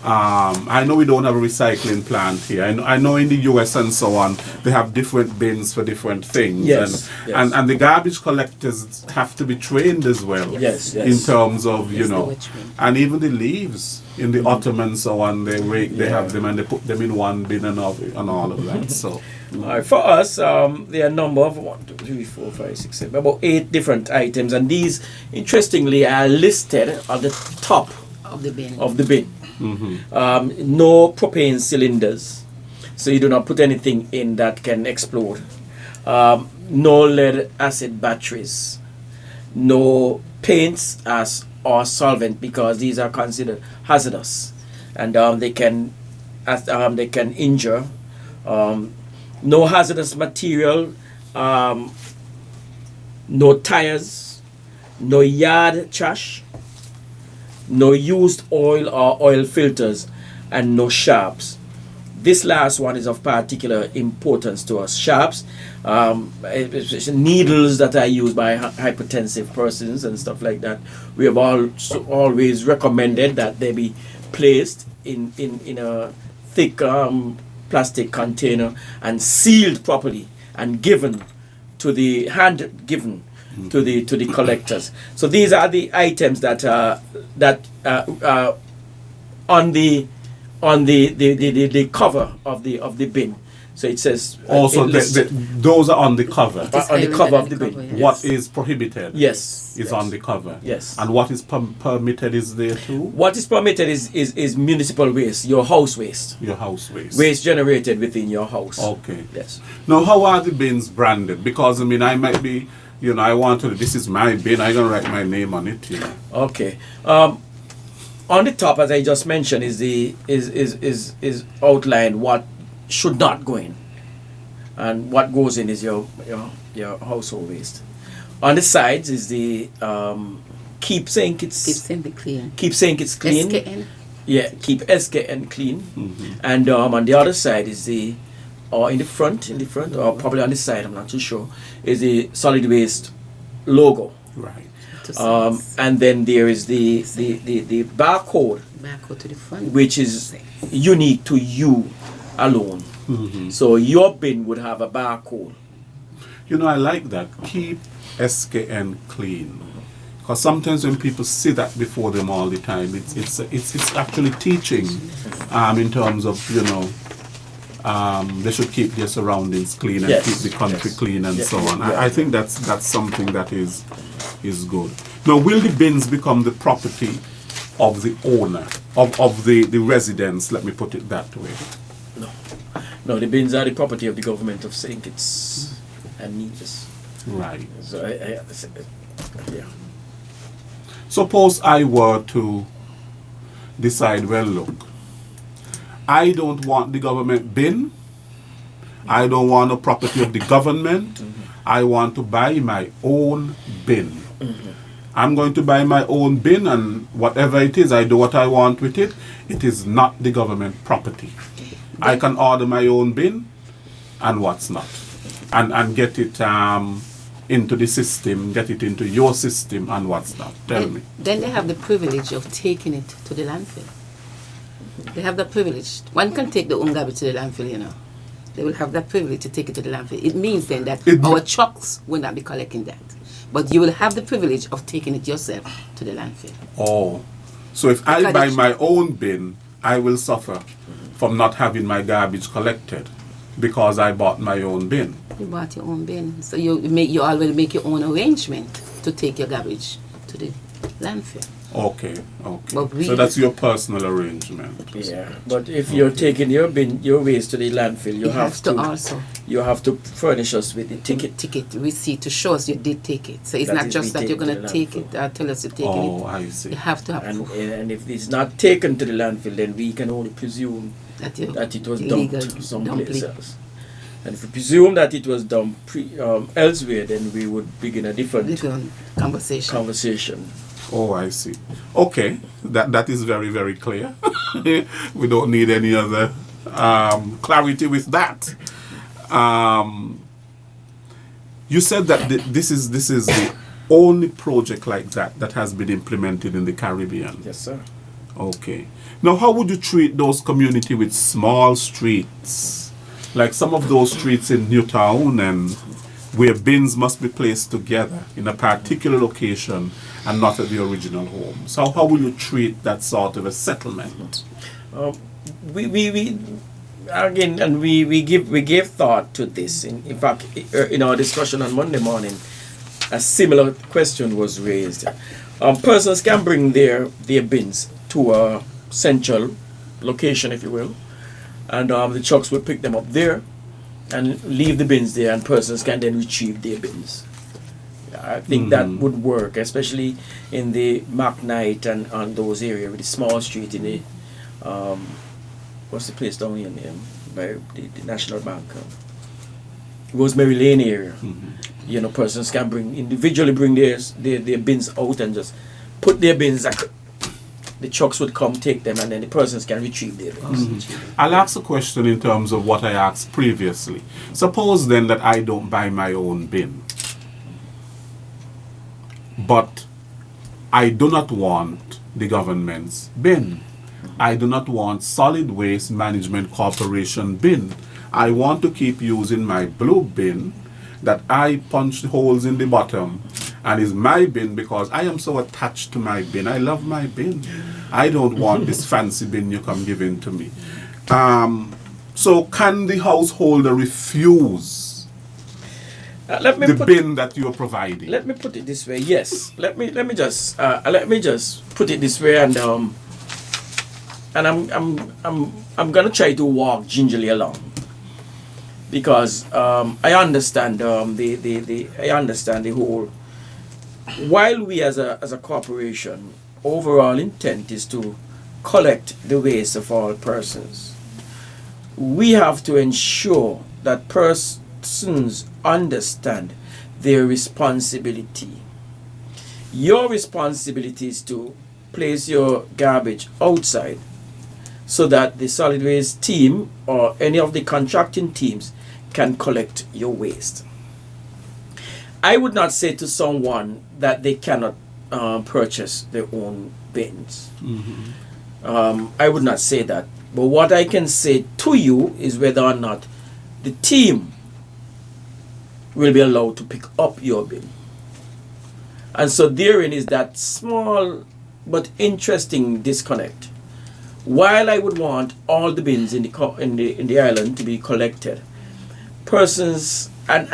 I know we don't have a recycling plant here. I know in the US and so on, they have different bins for different things. Yes, And the garbage collectors have to be trained as well. Yes. In terms of, Yes, the which bin. and even the leaves in the autumn and so on, they have them and they put them in one bin and all of that. So. For us, there are a number of 1, 2, 3, 4, 5, 6, 7, about 8 different items, and these, interestingly, are listed at the top Of the bin. of the bin. No propane cylinders, so you do not put anything in that can explode. No lead acid batteries. No paints or solvent, because these are considered hazardous, and they can injure. No hazardous material. No tires. No yard trash. No used oil or oil filters, and no sharps. This last one is of particular importance to us. Sharps, needles that are used by hypertensive persons and stuff like that. We have always recommended that they be placed in a thick plastic container and sealed properly and given to the to the collectors. So these are the items that on the cover of the bin. So it says Also, those are on the cover. on the cover of the bin. Yes. Yes. What is prohibited Yes. is yes. on the cover. Yes. And what is permitted is there too? What is permitted is municipal waste, your house waste. Your house waste. Waste generated within your house. Okay. Yes. Now, how are the bins branded? Because, I might be, I want to, this is my bin, I'm going to write my name on it, Okay. on the top, as I just mentioned, is outlined what should not go in, and what goes in is your household waste. On the sides is the keep saying it's clean. keep saying it's clean. SKN. Yeah, keep SKN clean. And on the other side is the, or in the front, or probably on the side, I'm not too sure, is the solid waste logo. Right. And then there is the barcode, to the front. which is unique to you alone. So your bin would have a barcode. You know, I like that. Keep SKN clean. Because sometimes when people see that before them all the time, it's actually teaching in terms of, you know, they should keep their surroundings clean and Yes, keep the country yes. clean and Yes, so on. yeah. I think that's something that is good. Now, will the bins become the property of the owner, of the residents, let me put it that way? No, the bins are the property of the government of St. Kitts and Nevis. Right. So yeah. Suppose I were to decide, well, look, I don't want the government bin. I don't want a property of the government. I want to buy my own bin. I'm going to buy my own bin, and whatever it is, I do what I want with it. It is not the government property. I can order my own bin and what's not. And get it into the system, get it into your system and what's not. Tell me. Then they have the privilege of taking it to the landfill. They have that privilege. One can take the own garbage to the landfill, you know. They will have that privilege to take it to the landfill. It means then that our trucks will not be collecting that. But you will have the privilege of taking it yourself to the landfill. Oh. So if I Because buy it's- my own bin, I will suffer from not having my garbage collected because I bought my own bin. You bought your own bin. So you already make your own arrangement to take your garbage to the landfill. Okay. But we- So that's your personal arrangement. Yeah, but if you're taking your waste to the landfill, you have to also you have to furnish us with the ticket. receipt to show us you did take it. So it's That not is, just we that take you're going to to the take landfill. it or tell us you're taking Oh, it. I see. You have to have And proof and if it's not taken to the landfill, then we can only presume that it was illegal dumped someplace dumping. else. And if we presume that it was dumped elsewhere, then we would begin a different Conversation. conversation. Oh, I see. Okay, that is very, very clear. We don't need any other clarity with that. You said that this is the only project like that has been implemented in the Caribbean. Yes, sir. Okay. Now, how would you treat those community with small streets, like some of those streets in Newtown, and where bins must be placed together in a particular location and not at the original home? So, how will you treat that sort of a settlement? We again, and we gave thought to this. In fact, in our discussion on Monday morning, a similar question was raised. Persons can bring their bins to a central location, if you will, and the trucks will pick them up there and leave the bins there, and persons can then retrieve their bins. I think that would work, especially in the McKnight and on those areas with the small street in the what's the place down here by the National Bank, Rosemary Lane area. You know, persons can individually bring their bins out and just put their bins. The trucks would come take them, and then the persons can retrieve their bins. I'll ask a question in terms of what I asked previously. Suppose then that I don't buy my own bin, but I do not want the government's bin. I do not want Solid Waste Management Corporation bin. I want to keep using my blue bin that I punch holes in the bottom and is my bin because I am so attached to my bin. I love my bin. I don't want this fancy bin you come giving to me. So can the householder refuse the bin that you're providing? Let me put it this way. Yes. Let me just put it this way, and I'm gonna try to walk gingerly along, because I understand I understand the whole. While we as a corporation overall intent is to collect the waste of all persons. We have to ensure that persons understand their responsibility. Your responsibility is to place your garbage outside so that the solid waste team or any of the contracting teams can collect your waste. I would not say to someone that they cannot purchase their own bins. I would not say that. But what I can say to you is whether or not the team will be allowed to pick up your bin. And so therein is that small but interesting disconnect. While I would want all the bins in the island to be collected, persons and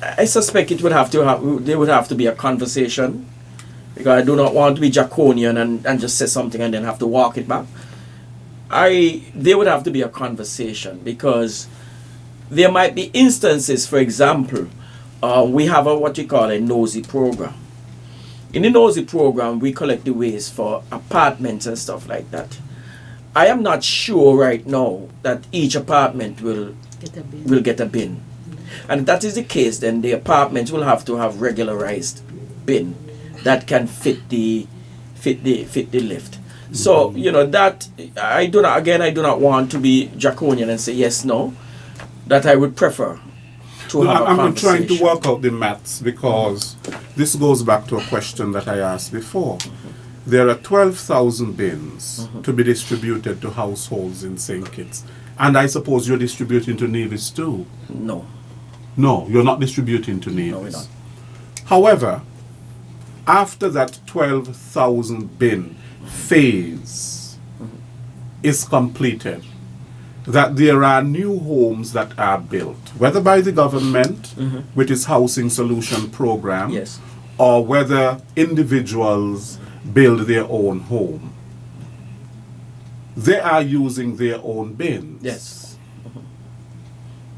I suspect there would have to be a conversation, because I do not want to be draconian and just say something and then have to walk it back. There would have to be a conversation, because there might be instances, for example, we have what you call a nosy program. In the nosy program, we collect the waste for apartments and stuff like that. I am not sure right now that each apartment will get a bin. And if that is the case, then the apartments will have to have regularized bin that can fit the lift. So, that I do not want to be draconian and say yes, no. That I would prefer to have a I'm conversation. trying to work out the maths, because this goes back to a question that I asked before. There are 12,000 bins to be distributed to households in St. Kitts. And I suppose you're distributing to Nevis too? No. No, you're not distributing to Nevis. No, we're not. However, after that 12,000 bin phase is completed, that there are new homes that are built, whether by the government with its housing solution program, Yes. or whether individuals build their own home. They are using their own bins. Yes.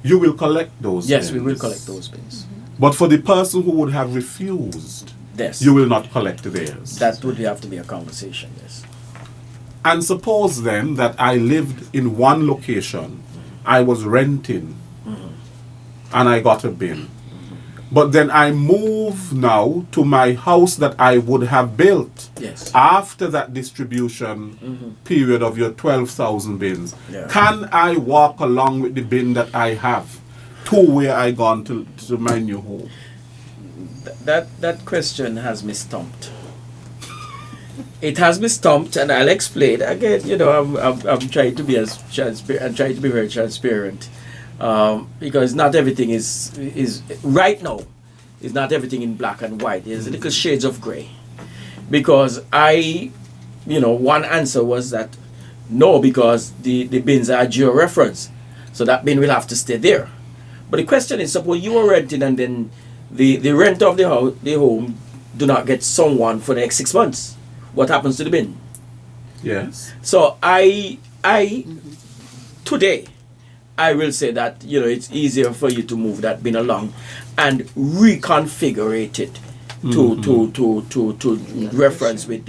You will collect those Yes, bins. we will collect those bins. But for the person who would have refused, Yes. you will not collect theirs. That would have to be a conversation, yes. And suppose then that I lived in one location, I was renting, and I got a bin. But then I move now to my house that I would have built Yes. after that distribution period of your 12,000 bins. Yeah. Can I walk along with the bin that I have to where I gone to my new home? That question has me stumped. It has me stumped, and I'll explain again. I'm trying to be as transparent. I'm trying to be very transparent, because not everything is right now. Is not everything in black and white. There's little shades of gray. Because one answer was that no, because the bins are geo-reference, so that bin will have to stay there. But the question is, suppose you are renting and then the rent of the home do not get someone for the next 6 months. What happens to the bin? Yes. So I today I will say that it's easier for you to move that bin along and reconfigure it to reference with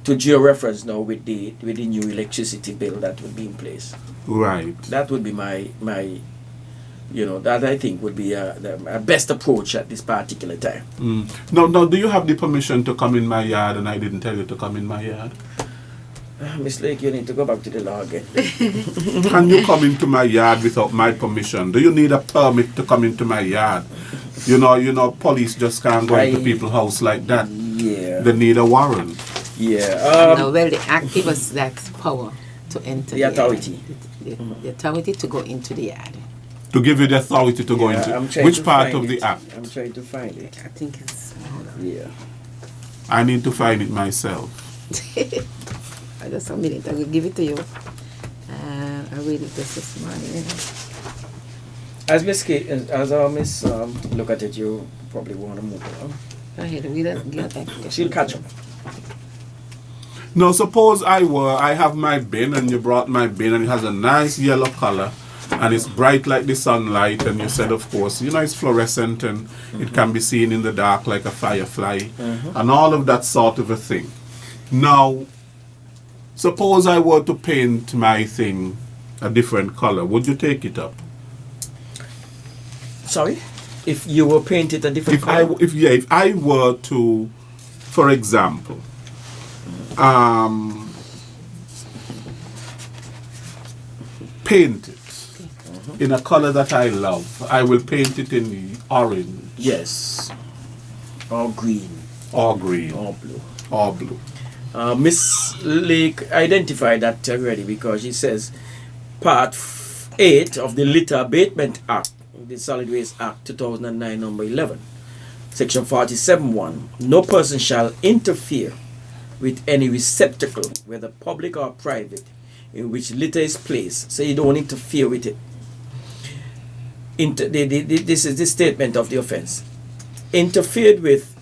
to geo-reference now with the new electricity bill that would be in place. Right. That would be my that I think would be the best approach at this particular time. Now, do you have the permission to come in my yard and I didn't tell you to come in my yard? Miss Lake, you need to go back to the law again. Can you come into my yard without my permission? Do you need a permit to come into my yard? Police just can't go into people's house like that. Yeah. They need a warrant. Yeah. No, well, the Act gives us that power to enter The authority. The authority to go into the yard. To give you the authority to go I'm into trying which to part find of the it. act? I'm trying to find it. I think it's. Hold on. Yeah. I need to find it myself. Just a minute, I will give it to you. I read it just this morning. As Miss look at it, you probably want to move along. Go ahead, read it. She'll catch up. Now, suppose I have my bin and you brought my bin and it has a nice yellow color and it's bright like the sunlight, and you said, of course, it's fluorescent and it can be seen in the dark like a firefly and all of that sort of a thing. Now, suppose I were to paint my thing a different color, would you take it up? Sorry? If you were painted a different color? If I were to, for example, paint it in a color that I love, I will paint it in the orange Yes. Or green. or green Or blue. or blue. Miss Lake identified that already because she says Part 8 of the Litter Abatement Act, the Solid Waste Act 2009 number 11, Section 47(1), no person shall interfere with any receptacle, whether public or private, in which litter is placed. So you don't interfere with it. This is the statement of the offense. Interfered with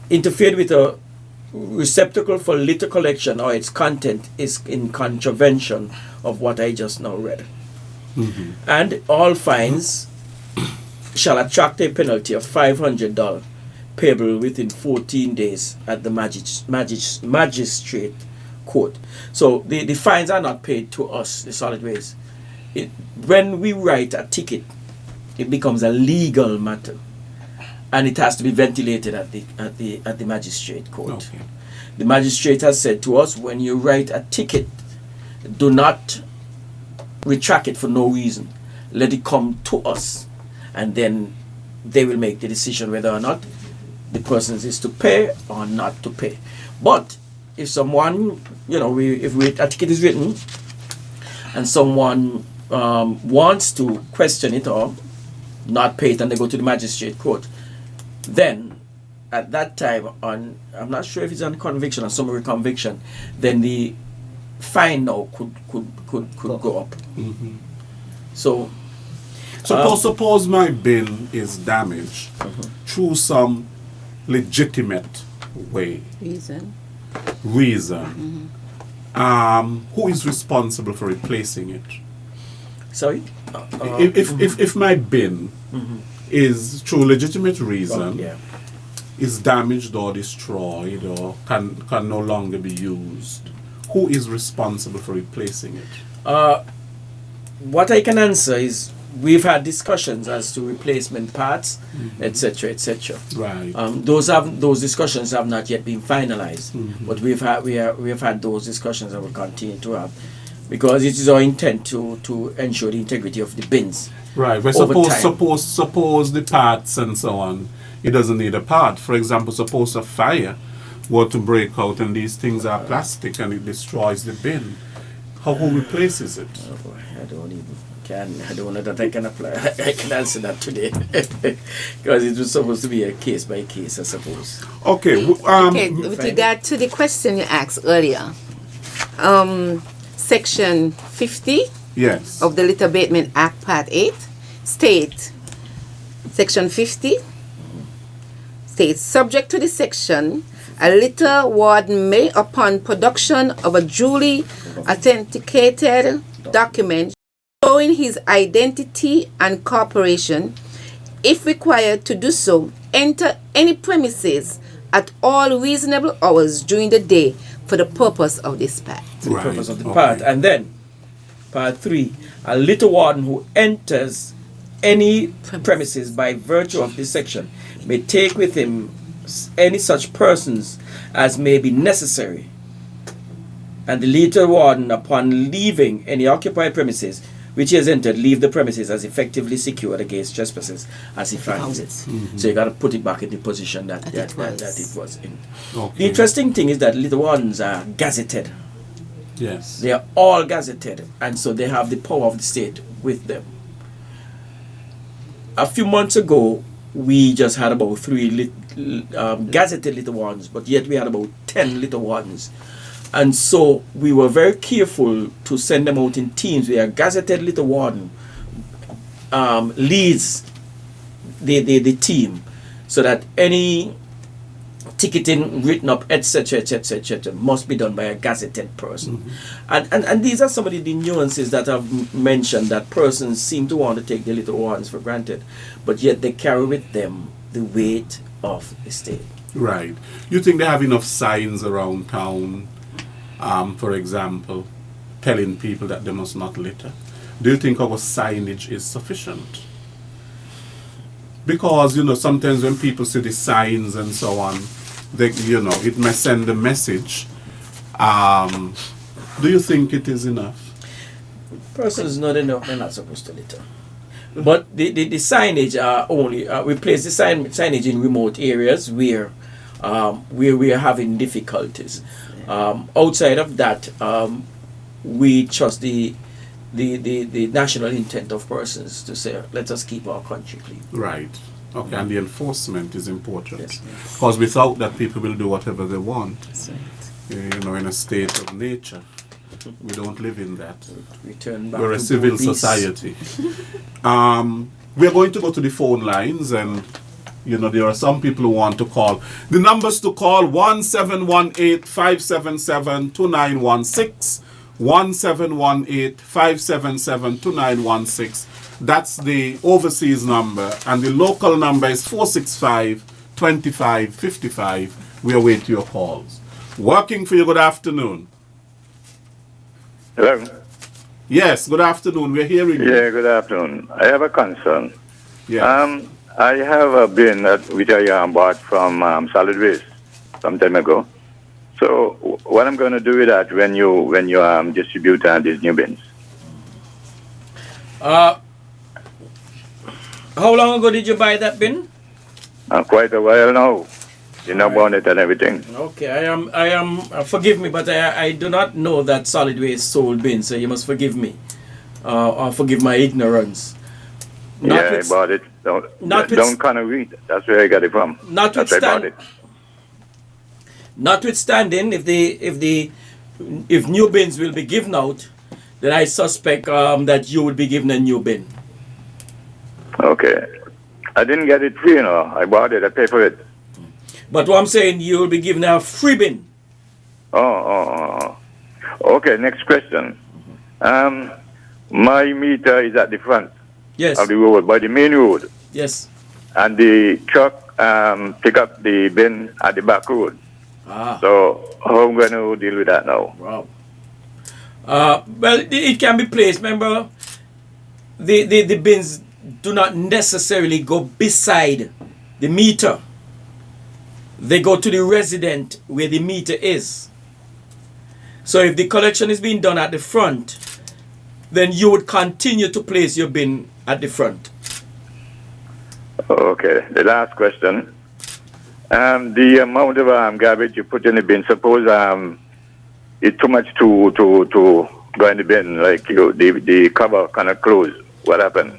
interfered with a receptacle for litter collection or its content is in contravention of what I just now read. And all fines shall attract a penalty of $500 payable within 14 days at the magistrate court. So the fines are not paid to us, the solid waste. When we write a ticket, it becomes a legal matter, and it has to be ventilated at the magistrate court. Okay. The magistrate has said to us, when you write a ticket, do not retract it for no reason. Let it come to us, and then they will make the decision whether or not the person is to pay or not to pay. But if someone, if a ticket is written and someone wants to question it or not pay it and they go to the magistrate court, then at that time, I'm not sure if it's on conviction or summary conviction, then the fine now could go up. So Suppose my bin is damaged through some legitimate way, reason. Who is responsible for replacing it? sorry? If my bin is through legitimate reason Yeah. is damaged or destroyed or can no longer be used, who is responsible for replacing it? What I can answer is we've had discussions as to replacement parts, etc., etc. Right. Those discussions have not yet been finalized, but we have had those discussions and will continue to have, because it is our intent to ensure the integrity of the bins. Right, but over time. suppose the parts and so on, it doesn't need a part. For example, suppose a fire were to break out and these things are plastic and it destroys the bin. Who replaces it? Oh boy, I don't know that I can apply. I can answer that today because it was supposed to be a case by case, I suppose. Okay. Okay, with regard to the question you asked earlier, Section 50 Yes. of the Litter Abatement Act, Part 8, Section 50 states, subject to this section, a litter warden may, upon production of a duly authenticated document showing his identity and corporation, if required to do so, enter any premises at all reasonable hours during the day for the purpose of this part. For the purpose of the part. And then, Part 3, a litter warden who enters any premises by virtue of this section may take with him any such persons as may be necessary. And the litter warden, upon leaving any occupied premises which he has entered, leave the premises as effectively secured against trespassers as he finds it. So you got to put it back in the position that it was in. Okay. The interesting thing is that litter wardens are gazetted. Yes. They are all gazetted, and so they have the power of the state with them. A few months ago, we just had about 3 gazetted litter wardens, but yet we had about 10 litter wardens. And so we were very careful to send them out in teams where a gazetted litter warden leads the team, so that any ticketing written up, etc., must be done by a gazetted person. And these are some of the nuances that I've mentioned, that persons seem to want to take the litter wardens for granted, but yet they carry with them the weight of the state. Right. You think they have enough signs around town, for example, telling people that they must not litter? Do you think our signage is sufficient? Because, sometimes when people see the signs and so on, it may send a message. Do you think it is enough? Persons know they're not supposed to litter. But the signage are only, we place the signage in remote areas where we are having difficulties. Outside of that, we trust the national intent of persons to say, let us keep our country clean. Right. Okay, and the enforcement is important. Yes. Because without that, people will do whatever they want. That's right. In a state of nature. We don't live in that. Return back We're a to civil peace. society. We're going to go to the phone lines, and there are some people who want to call. The numbers to call: 1718-577-2916, 1718-577-2916. That's the overseas number, and the local number is 465-2555. We await your calls. Working for you. Good afternoon. Hello. Yes, good afternoon. We're hearing you. Yeah, good afternoon. I have a concern. Yes. I have a bin which I bought from solid waste some time ago. So what I'm going to do with that when you distribute these new bins? How long ago did you buy that bin? Quite a while now. You know about it and everything. Okay, I am. Forgive me, but I do not know that solid waste sold bins, so you must forgive me, or forgive my ignorance. I bought it. Don't kind of read. That's where I got it from. That's where I bought it. Notwithstanding, if new bins will be given out, then I suspect that you would be given a new bin. Okay, I didn't get it free. I bought it. I paid for it. But what I'm saying, you will be given a free bin. Oh. Okay, next question. My meter is at the front Yes. of the road, by the main road. Yes. And the truck pick up the bin at the back road. So how am I going to deal with that now? Wow. Well, it can be placed. Remember, the bins do not necessarily go beside the meter. They go to the resident where the meter is. So if the collection is being done at the front, then you would continue to place your bin at the front. Okay, the last question. The amount of garbage you put in the bin, suppose it's too much to go in the bin, like the cover kind of closed. What happened?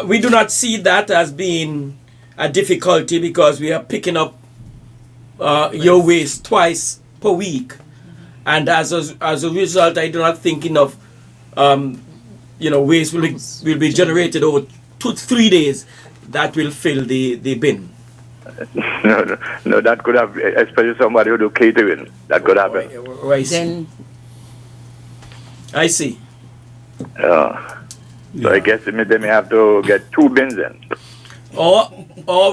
We do not see that as being a difficulty because we are picking up your waste twice per week, and as a result, I do not think enough waste will be generated over 2-3 days that will fill the bin. No, that could have, especially somebody who do catering, that could happen. I see. So I guess they may have to get 2 bins then. Or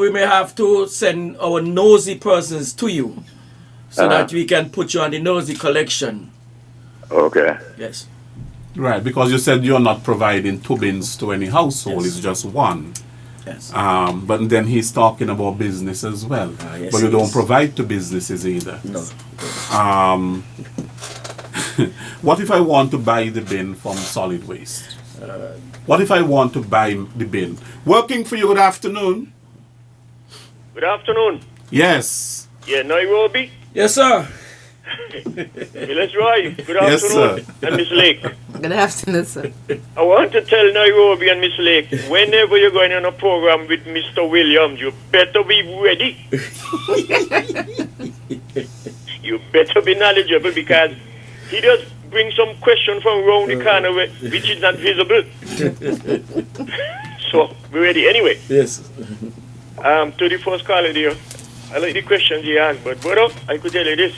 we may have to send our nosy persons to you so that we can put you on the nosy collection. Okay. Yes. Right, because you said you're not providing 2 bins to any household, Yes. it's just 1. Yes. But then he's talking about business as well. Yes, but you he don't is. provide to businesses either. No. What if I want to buy the bin from solid waste? What if I want to buy the bin? Working for you, good afternoon. Good afternoon. Yes. Yeah, Nairobi. Yes, sir. Let's Roy. Good Yes, afternoon. And Miss Lake. Good afternoon, sir. I want to tell Nairobi and Miss Lake, whenever you're going on a program with Mr. Williams, you better be ready. You better be knowledgeable because he does bring some question from around the corner which is not visible. So, be ready. Anyway, Yes. to the first caller there, I like the questions he asked, but brother, I could tell you this.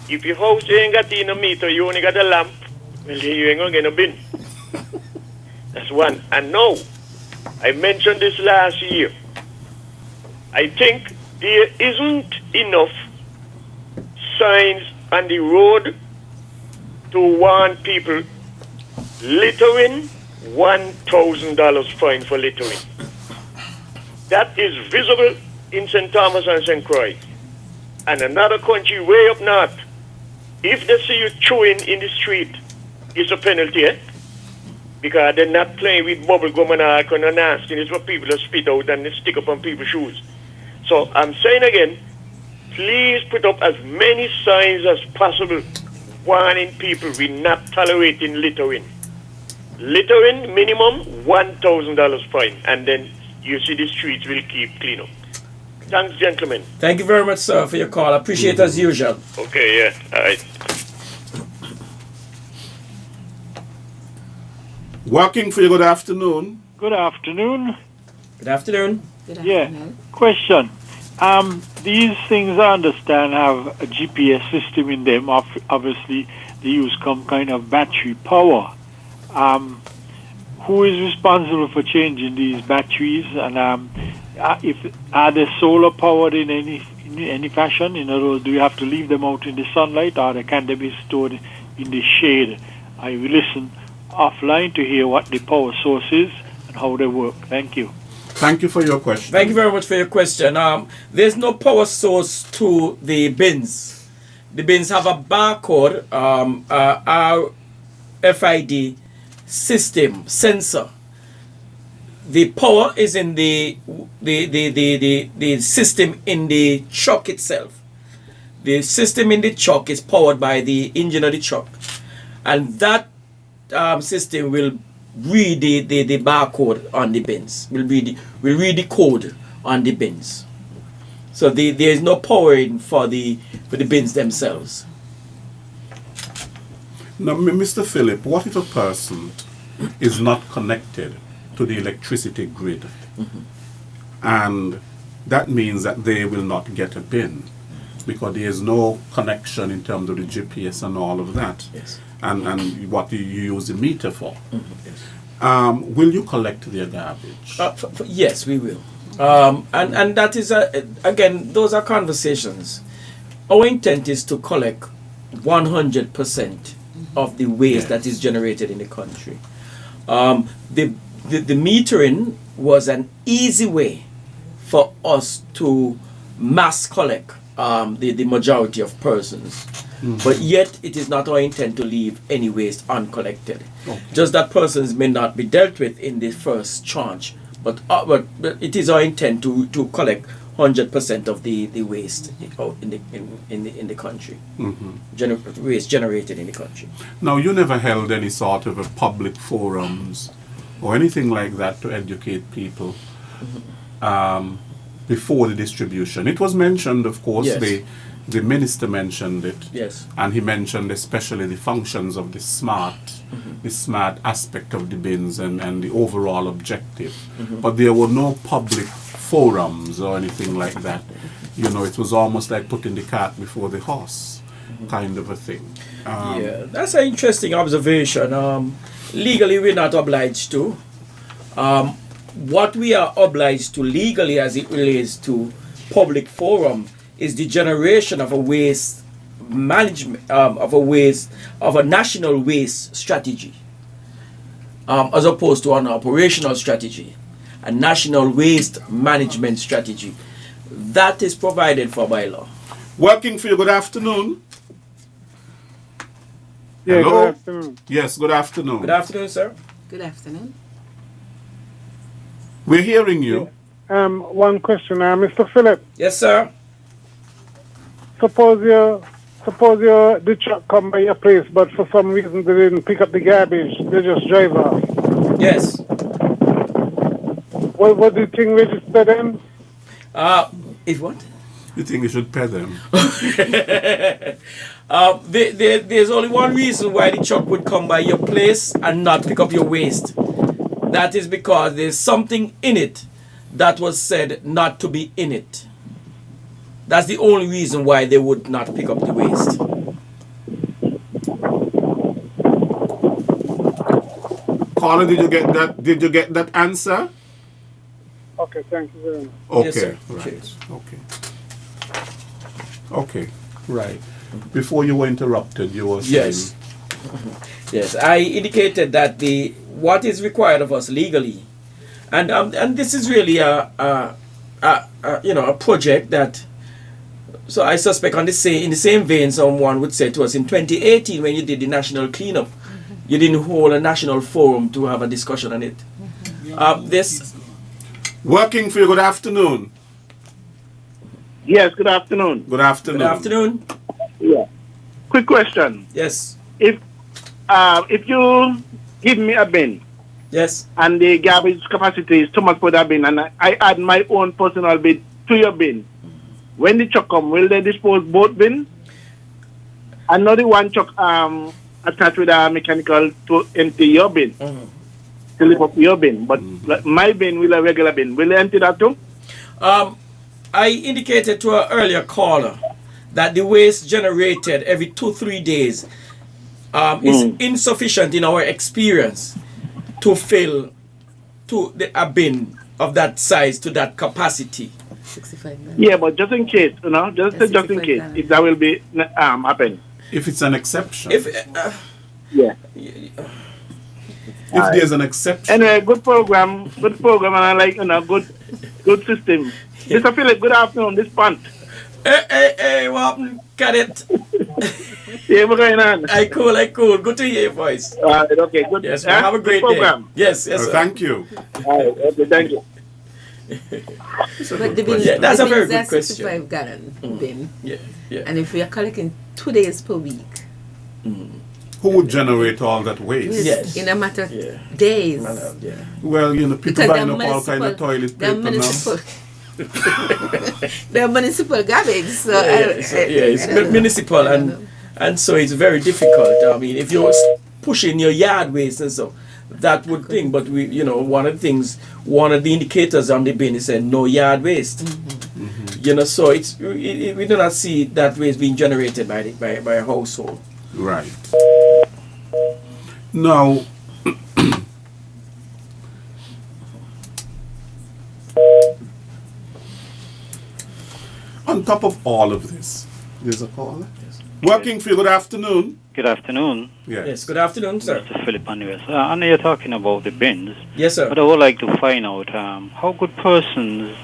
If your house ain't got in a meter, you only got a lamp, well, then you ain't gonna get a bin. That's one. And no, I mentioned this last year. I think there isn't enough signs on the road to warn people. Littering, $1,000 fine for littering. That is visible in St. Thomas and St. Croix. And another country way up north, if they see you chewing in the street, it's a penalty, eh? Because they're not playing with bubble gum and all kind of nastiness what people are spit out and they stick up on people's shoes. So I'm saying again, please put up as many signs as possible warning people we're not tolerating littering. Littering, minimum $1,000 fine, and then you see the streets will keep clean up. Thanks, gentlemen. Thank you very much, sir, for your call. I appreciate it as usual. Okay, yeah, all right. Working for you, good afternoon. Good afternoon. Good afternoon. Good Yeah. afternoon. Question. These things I understand have a GPS system in them. Obviously, they use some kind of battery power. Who is responsible for changing these batteries? And if are they solar powered in any fashion? In other words, do you have to leave them out in the sunlight, or can they be stored in the shade? I will listen offline to hear what the power source is and how they work. Thank you. Thank you for your question. Thank you very much for your question. There's no power source to the bins. The bins have a barcode, RFID system sensor. The power is in the system in the truck itself. The system in the truck is powered by the engine of the truck, and that system will read the barcode on the bins. Will read the code on the bins. So there is no powering for the bins themselves. Now, Mr. Philip, what if a person is not connected to the electricity grid? And that means that they will not get a bin because there is no connection in terms of the GPS and all of that. Yes. And what you use the meter for. Yes. Will you collect their garbage? Yes, we will. And that is, again, those are conversations. Our intent is to collect 100% of the waste that is generated in the country. The metering was an easy way for us to mass collect the majority of persons. But yet it is not our intent to leave any waste uncollected. Okay. Just that persons may not be dealt with in the first tranche, but it is our intent to collect 100% of the waste in the country. Waste generated in the country. Now, you never held any sort of a public forums or anything like that to educate people before the distribution. It was mentioned, of course, Yes. the minister mentioned it. Yes. And he mentioned especially the functions of the smart aspect of the bins and the overall objective. But there were no public forums or anything like that. You know, it was almost like putting the cart before the horse kind of a thing. Yeah, that's an interesting observation. Legally, we're not obliged to. What we are obliged to legally as it relates to public forum is the generation of a waste management, of a national waste strategy, as opposed to an operational strategy, a national waste management strategy. That is provided for by law. Working for you, good afternoon. Yeah, Hello? good afternoon. Yes, good afternoon. Good afternoon, sir. Good afternoon. We're hearing you. One question, Mr. Philip. Yes, sir. Suppose the truck come by your place, but for some reason they didn't pick up the garbage. They just drive off. Yes. What do you think register then? If what? You think we should pay them? There's only one reason why the truck would come by your place and not pick up your waste. That is because there's something in it that was said not to be in it. That's the only reason why they would not pick up the waste. Caller, did you get that? Did you get that answer? Okay, thank you very much. Okay, Yes, sir. right. Cheers. Okay. Okay, right. Before you were interrupted, you were saying... Yes. Yes, I indicated that what is required of us legally, and this is really a project that. So I suspect in the same vein, someone would say to us in 2018 when you did the national cleanup, you didn't hold a national forum to have a discussion on it. This Working for you, good afternoon. Yes, good afternoon. Good afternoon. Good afternoon. Yeah. Quick question. Yes. If you give me a bin Yes. and the garbage capacity is too much for that bin and I add my own personal bin to your bin, when the truck come, will they dispose both bin? And not the one truck attached with a mechanical to empty your bin, to lift up your bin. But my bin will a regular bin. Will they empty that too? I indicated to an earlier caller that the waste generated every 2-3 days is insufficient in our experience to fill a bin of that size to that capacity. 65 gallons. Yeah, but just in case, just in 65 case, gallons. if that will be happen. If it's an exception. If Yeah. If there's an exception. Anyway, good program, and I like good system. Mr. Philip, good afternoon. This punt. hey, what happened? Got it. Yeah, what's going on? I cool. Good to hear your voice. Okay, good. Yes, well, have a great good program. day. Yes, sir. Thank you. Okay, thank you. But the bin, Yeah, that's the a very bins good are question. 65 gallon bin. Yeah. And if we are collecting 2 days per week, Who would generate all that waste? Yes. in a matter of Yeah. days. Yeah. Well, people Because buying up all kind of toilet they're paper now. municipal. They're municipal garbage. So It's municipal and so it's very difficult. I mean, if you're pushing your yard waste and so, that would thing. But one of the indicators on the bin is saying no yard waste. So we do not see that waste being generated by a household. Right. Now, on top of all of this, there's a caller. Yes. Working for you, good afternoon. Good afternoon, Yes. Good afternoon, sir. Mr. Philip Anywes. I know you're talking about the bins, Yes, sir. but I would like to find out how could persons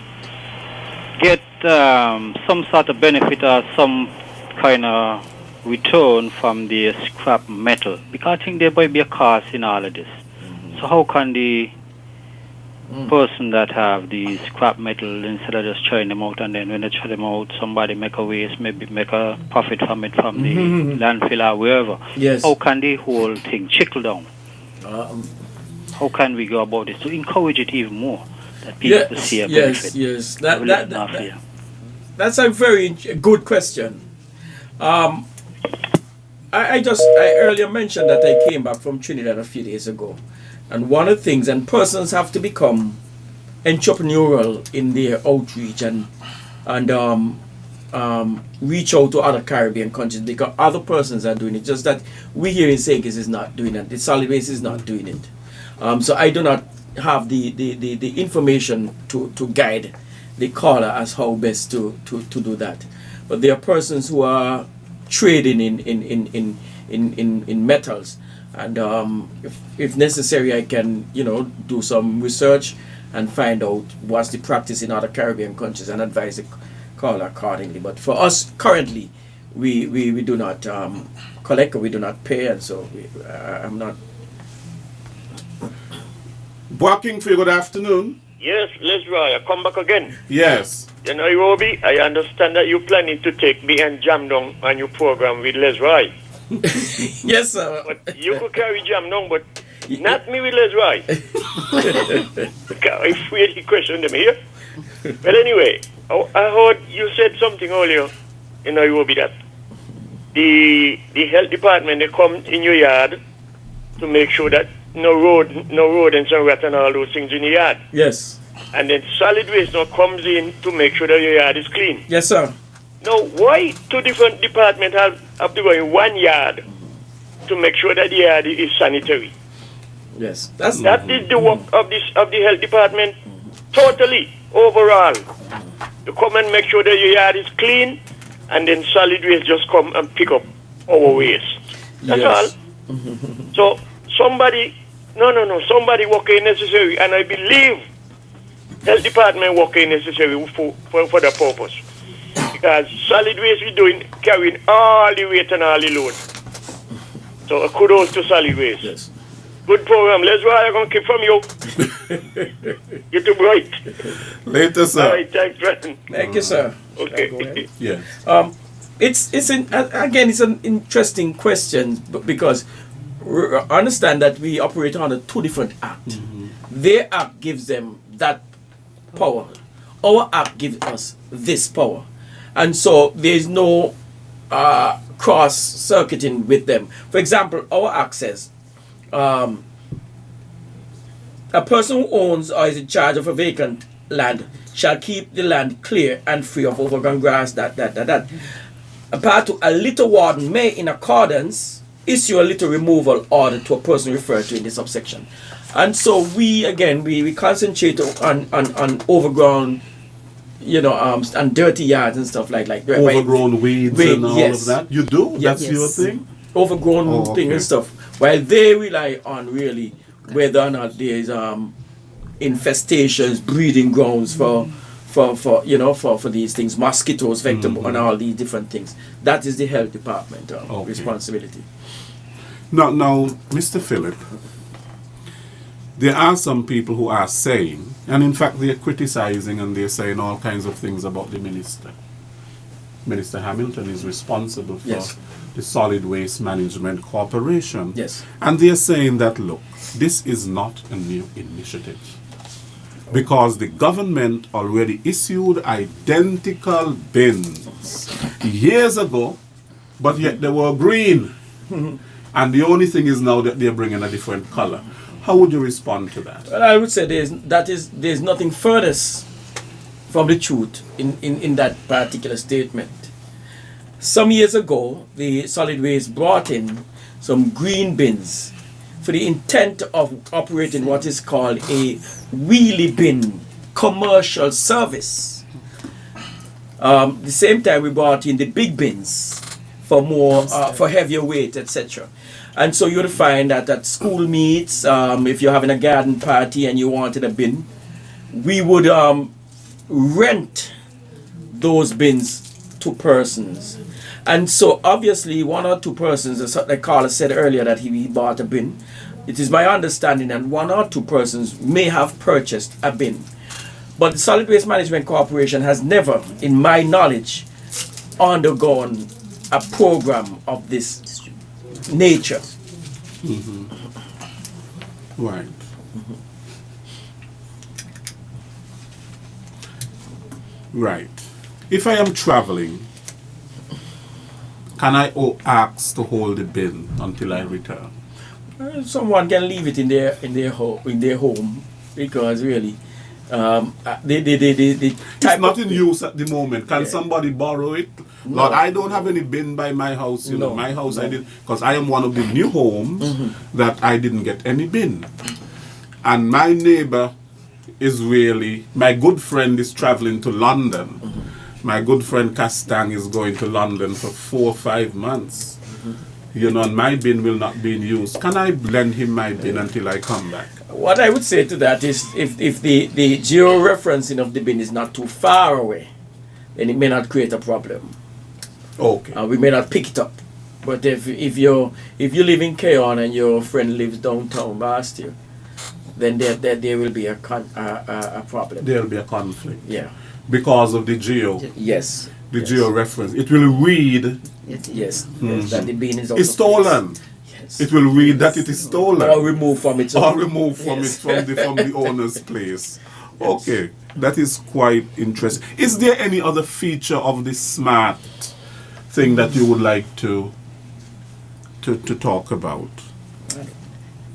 get some sort of benefit or some kind of return from the scrap metal, because I think there might be a cost in all of this. So how can the person that have the scrap metal, instead of just throwing them out, and then when they throw them out, somebody make a waste, maybe make a profit from it from the landfill or wherever? Yes. How can the whole thing trickle down? How can we go about this to encourage it even more, that people will see a benefit? Yes. That's a very good question. I earlier mentioned that I came back from Trinidad a few days ago, and one of the things, and persons have to become entrepreneurial in their outreach and reach out to other Caribbean countries, because other persons are doing it. Just that we here in St. Kitts is not doing it. The solid waste is not doing it. So I do not have the information to guide the caller as how best to do that. But there are persons who are trading in metals, and if necessary, I can do some research and find out what's the practice in other Caribbean countries and advise the caller accordingly. But for us currently, we do not collect, or we do not pay, and so I'm not. Working for you, good afternoon. Yes, Lesroy, I come back again. Yes. In Nairobi, I understand that you're planning to take me and Jam down on your program with Lesroy. Yes, sir. But you could carry Jam down, but not me with Lesroy. I'm afraid he questioned them here. But anyway, I heard you said something earlier in Nairobi that the health department, they come in your yard to make sure that no rodents and rats and all those things in the yard. Yes. And then solid waste now comes in to make sure that your yard is clean. Yes, sir. Now, why two different departments have to go in one yard to make sure that the yard is sanitary? Yes. That is the work of the health department. totally, overall. You come and make sure that your yard is clean, and then solid waste just come and pick up our waste. That's Yes. all. So somebody working necessary, and I believe health department working necessary for the purpose. Because solid waste we doing carrying all the weight and all the load. So kudos to solid waste. Yes. Good program. Let's go. I'm gonna keep from you. Get too bright. Later, sir. All right, thanks, Brenton. Thank you, sir. Okay. Go ahead. Yes. It's an interesting question because understand that we operate under two different acts. Their act gives them that power. Our act gives us this power, and so there is no cross circuiting with them. For example, our act says a person who owns or is in charge of a vacant land shall keep the land clear and free of overgrown grass, that. Apart to a litter warden may, in accordance, issue a litter removal order to a person referred to in this subsection. And so we concentrate on overgrown, and dirty yards and stuff like Overgrown weeds and all yes. of that. You do? That's Yes. your thing? overgrown thing okay. and stuff. While they rely on really whether or not there is infestations, breeding grounds for these things, mosquitoes, vector, and all these different things. That is the health department responsibility. Now, Mr. Philip, there are some people who are saying, and in fact they're criticizing and they're saying all kinds of things about the minister. Minister Hamilton is responsible for the Solid Waste Management Corporation. Yes. And they're saying that, look, this is not a new initiative. Because the government already issued identical bins years ago, but yet they were green. And the only thing is now that they're bringing a different color. How would you respond to that? Well, I would say there's nothing furthest from the truth in that particular statement. Some years ago, the solid waste brought in some green bins for the intent of operating what is called a wheelie bin commercial service. The same time, we brought in the big bins for more for heavier weight, etc. And so you'll find that at school meets, if you're having a garden party and you wanted a bin, we would rent those bins to persons. And so obviously one or two persons, as Carla said earlier that he bought a bin, it is my understanding that one or two persons may have purchased a bin. But the Solid Waste Management Corporation has never, in my knowledge, undergone a program of this nature. Right. Right. If I am traveling, can I ask to hold the bin until I return? Someone can leave it in their home because really It's not in use at the moment. Can somebody borrow it? No. Lord, I don't have any bin by my house. You know, my house I did because I am one of the new homes that I didn't get any bin, and my neighbor is really my good friend is traveling to London. My good friend Castang is going to London for 4 or 5 months. You know, and my bin will not be in use. Can I lend him my bin until I come back? What I would say to that is if the geo-referencing of the bin is not too far away, then it may not create a problem. Okay. We may not pick it up. But if you live in Keon and your friend lives downtown Bastille, then there will be a problem. There'll be a conflict. Yeah. Because of the geo. Yes. The geo reference. It will read. Yes. That the bin is It's stolen. Yes. It will read that it is stolen. Or removed from its Or removed from the owner's place. Okay. That is quite interesting. Is there any other feature of this smart thing that you would like to talk about?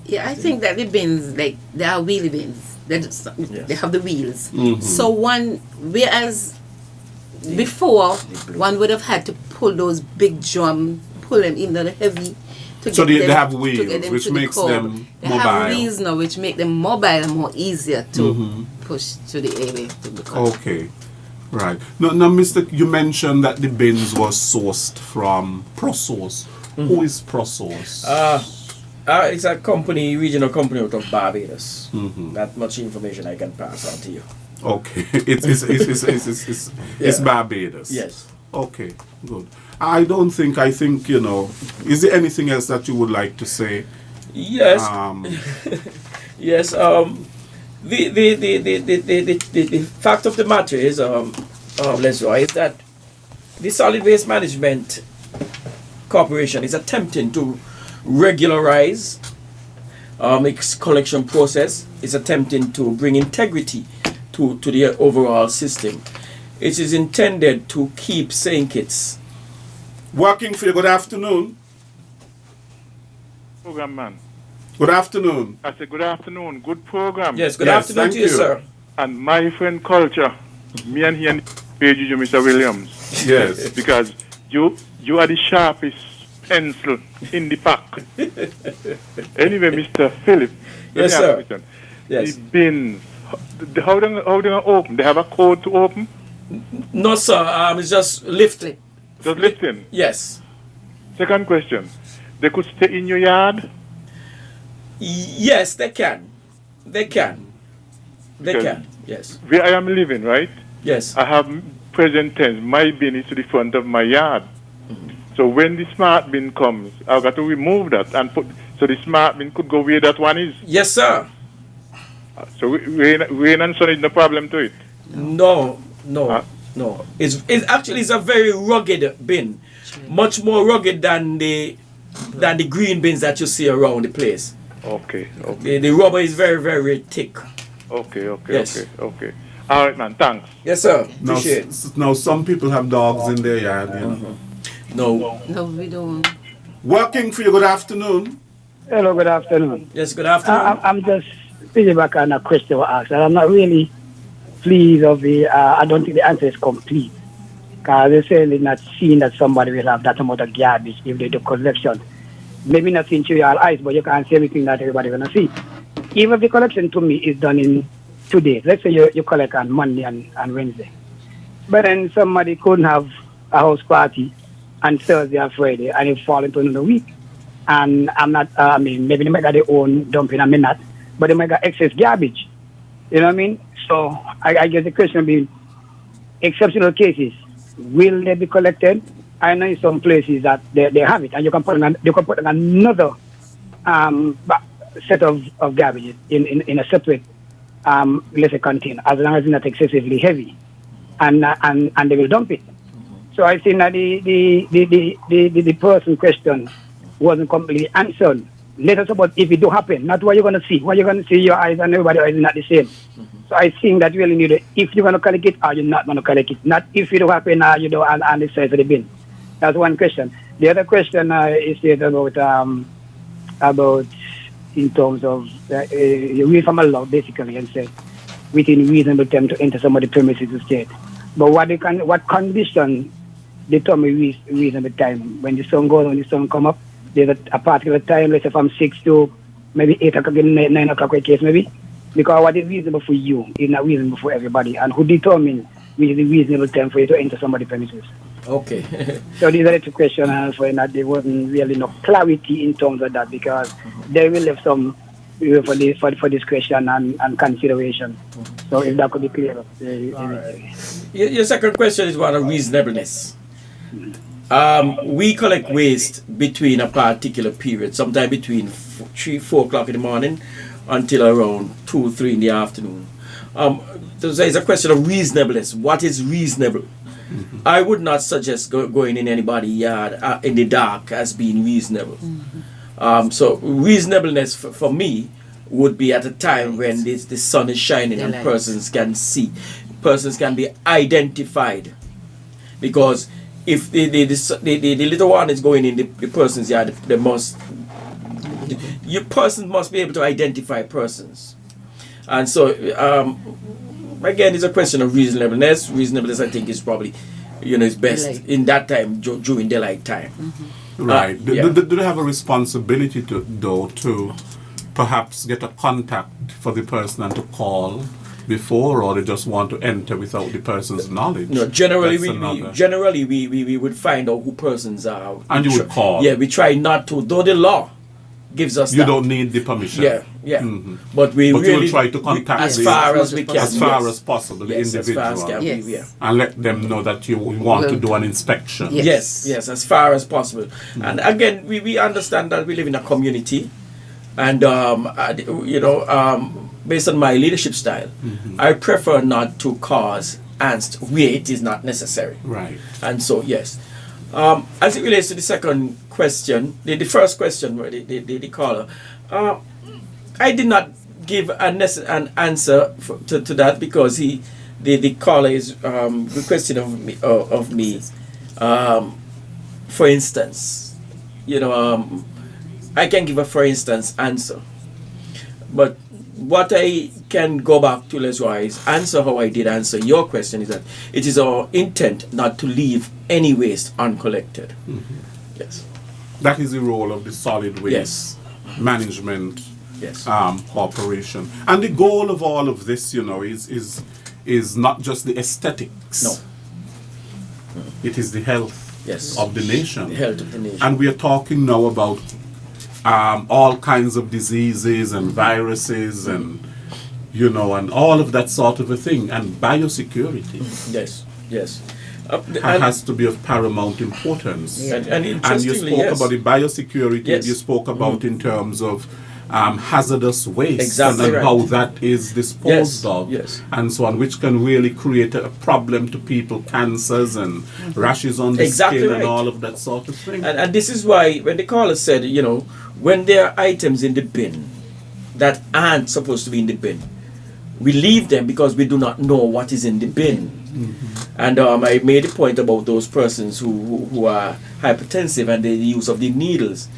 Yeah, I think that the bins, like, they are wheelie bins. They have the wheels. So whereas before, one would have had to pull those big drum, pull them, even though they're heavy, to So get they them, have to wheels, get them which to the makes curb. them They mobile. have wheels now which make them mobile more easier to Mm-hmm. push to the area to the curb. Okay, right. Now, Mr. You mentioned that the bins was sourced from ProSource. Who is ProSource? It's a company, regional company out of Barbados. That much information I can pass on to you. Okay, it's Barbados. Yes. Okay, good. I think is there anything else that you would like to say? Yes. Yes. The fact of the matter is, Leslie, is that the Solid Waste Management Corporation is attempting to regularize its collection process. It's attempting to bring integrity to the overall system. It is intended to keep St. Kitts. Working for you. Good afternoon. Program man. Good afternoon. I said good afternoon. Good program. Yes, good afternoon to you, sir. And my friend Culture, me and he and page you, Mr. Williams. Yes. Because you are the sharpest pencil in the pack. Anyway, Mr. Philip. Yes, sir. Yes. The bins. How they open? They have a code to open? No, sir. It's just lifting. Just lifting? Yes. Second question. They could stay in your yard? Yes, they can. They can. They Because can. Yes. Where I am living, right? Yes. I have present tense. My bin is to the front of my yard. So when the smart bin comes, I've got to remove that and put, so the smart bin could go where that one is. Yes, sir. So rain and sun is no problem to it. No. It's actually a very rugged bin, much more rugged than the green bins that you see around the place. Okay. The rubber is very, very thick. Okay. Yes. Okay. All right, man. Thanks. Yes, sir. Now, Appreciate it. now some people have dogs in their yard. No. No, we don't. Working for you. Good afternoon. Hello, good afternoon. Yes, good afternoon. I'm just piggyback on a question was asked, and I'm not really pleased of the. I don't think the answer is complete, because they're certainly not seeing that somebody will have that amount of garbage if they do collection. Maybe not seeing through your eyes, but you can't see everything that everybody gonna see. Even if the collection to me is done in 2 days, let's say you collect on Monday and Wednesday, but then somebody couldn't have a house party on Thursday or Friday, and it fall into another week. And I'm not, maybe they might got their own dumping, I mean not, but they might got excess garbage. You know what I mean? So I guess the question will be, exceptional cases, will they be collected? I know in some places that they have it, and you can put another set of garbage in a separate, let's say, container, as long as it's not excessively heavy, and they will dump it. So I think that the person question wasn't completely answered. Let us about if it do happen, not what you're going to see. What you're going to see, your eyes and everybody's eyes is not the same. So I think that really need if you're going to collect it or you're not going to collect it. Not if it do happen or you do on the size of the bin. That's one question. The other question is about in terms of you read from a law basically and say within reasonable time to enter some of the premises of state. But what condition determine reasonable time? When the sun goes, when the sun come up, there's a particular time, let's say from 6 to maybe 8 o'clock, 9 o'clock, case maybe. Because what is reasonable for you is not reasonable for everybody. And who determines the reasonable time for you to enter somebody's premises? Okay. So these are the two questions, and for that there wasn't really no clarity in terms of that, because they will have some for this question and consideration. So if that could be clear. Your second question is one of reasonableness. We collect waste between a particular period, sometime between 3-4 o'clock in the morning until around 2-3 in the afternoon. So there is a question of reasonableness. What is reasonable? I would not suggest going in anybody's yard in the dark as being reasonable. So reasonableness for me would be at a time when the sun is shining and persons can see, persons can be identified. Because if the little one is going in the person's yard, your person must be able to identify persons. And so again, it's a question of reasonableness. Reasonableness, I think, is probably, is best in that time during daylight time. Right. Yeah. Do they have a responsibility to perhaps get a contact for the person and to call before, or they just want to enter without the person's knowledge? No, generally That's we another- generally we would find out who persons are. And you would call. Yeah, we try not to, though the law gives us You that. don't need the permission. Yeah, yeah. Mhm. But we But you really will try to contact as the- far as we can. as far yes. as possible, the Yes, individual, as far as can Yes. we, yeah. and let them know that you want to Well, do an inspection. Yes. Yes, as far as possible. And again, we understand that we live in a community, and based on my leadership style, I prefer not to cause angst where it is not necessary. Right. And so, yes. As it relates to the second question, the first question, where the caller, I did not give an answer to that because the caller is requesting of me, for instance, I can give a for instance answer, but what I can go back to Lesroy is answer how I did answer your question is that it is our intent not to leave any waste uncollected. Yes. That is the role of the solid waste Yes. management Yes. corporation. And the goal of all of this, is not just the aesthetics. No. It is the health Yes. of the nation. The health of the nation. And we are talking now about all kinds of diseases and viruses and and all of that sort of a thing. And biosecurity Yes. Yes. has to be of paramount importance. And And you interestingly, spoke yes. about the biosecurity. Yes. You spoke about in terms of hazardous waste Exactly and right. how that is disposed Yes, of, yes. and so on, which can really create a problem to people, cancers and rashes on the Exactly skin right. and all of that sort of thing. And this is why when the caller said, when there are items in the bin that aren't supposed to be in the bin, we leave them because we do not know what is in the bin. And I made a point about those persons who are hypertensive and the use of the needles.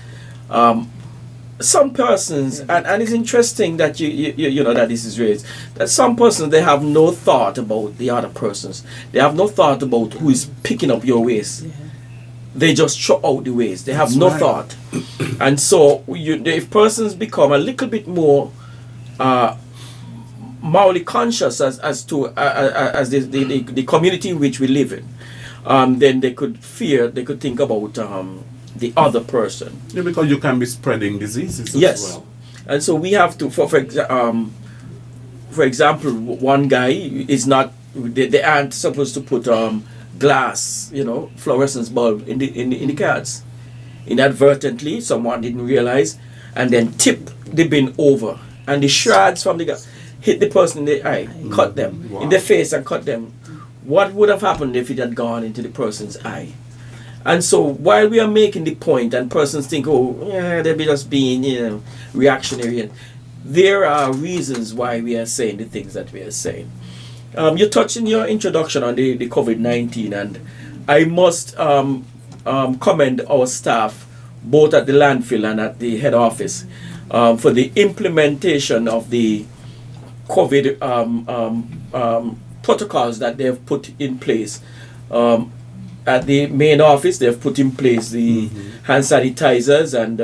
Some persons, and it's interesting that you know that this is raised, that some persons, they have no thought about the other persons. They have no thought about who is picking up your waste. They just throw out the waste. They have That's no right. thought. And so if persons become a little bit more morally conscious as to the community in which we live in, then they could think about the other person. Yeah, because you can be spreading diseases as Yes. well. And so we have to, for example, one guy is not, they aren't supposed to put glass, fluorescence bulb in the cards. Inadvertently, someone didn't realize, and then tip the bin over, and the shards from the gas hit the person in the eye, cut them in the face, and cut them. What would have happened if it had gone into the person's eye? And so while we are making the point and persons think, oh, yeah, they'll be just being, reactionary, there are reasons why we are saying the things that we are saying. You touched in your introduction on the COVID-19, and I must commend our staff, both at the landfill and at the head office, for the implementation of the COVID protocols that they have put in place. At the main office, they've put in place the hand sanitizers and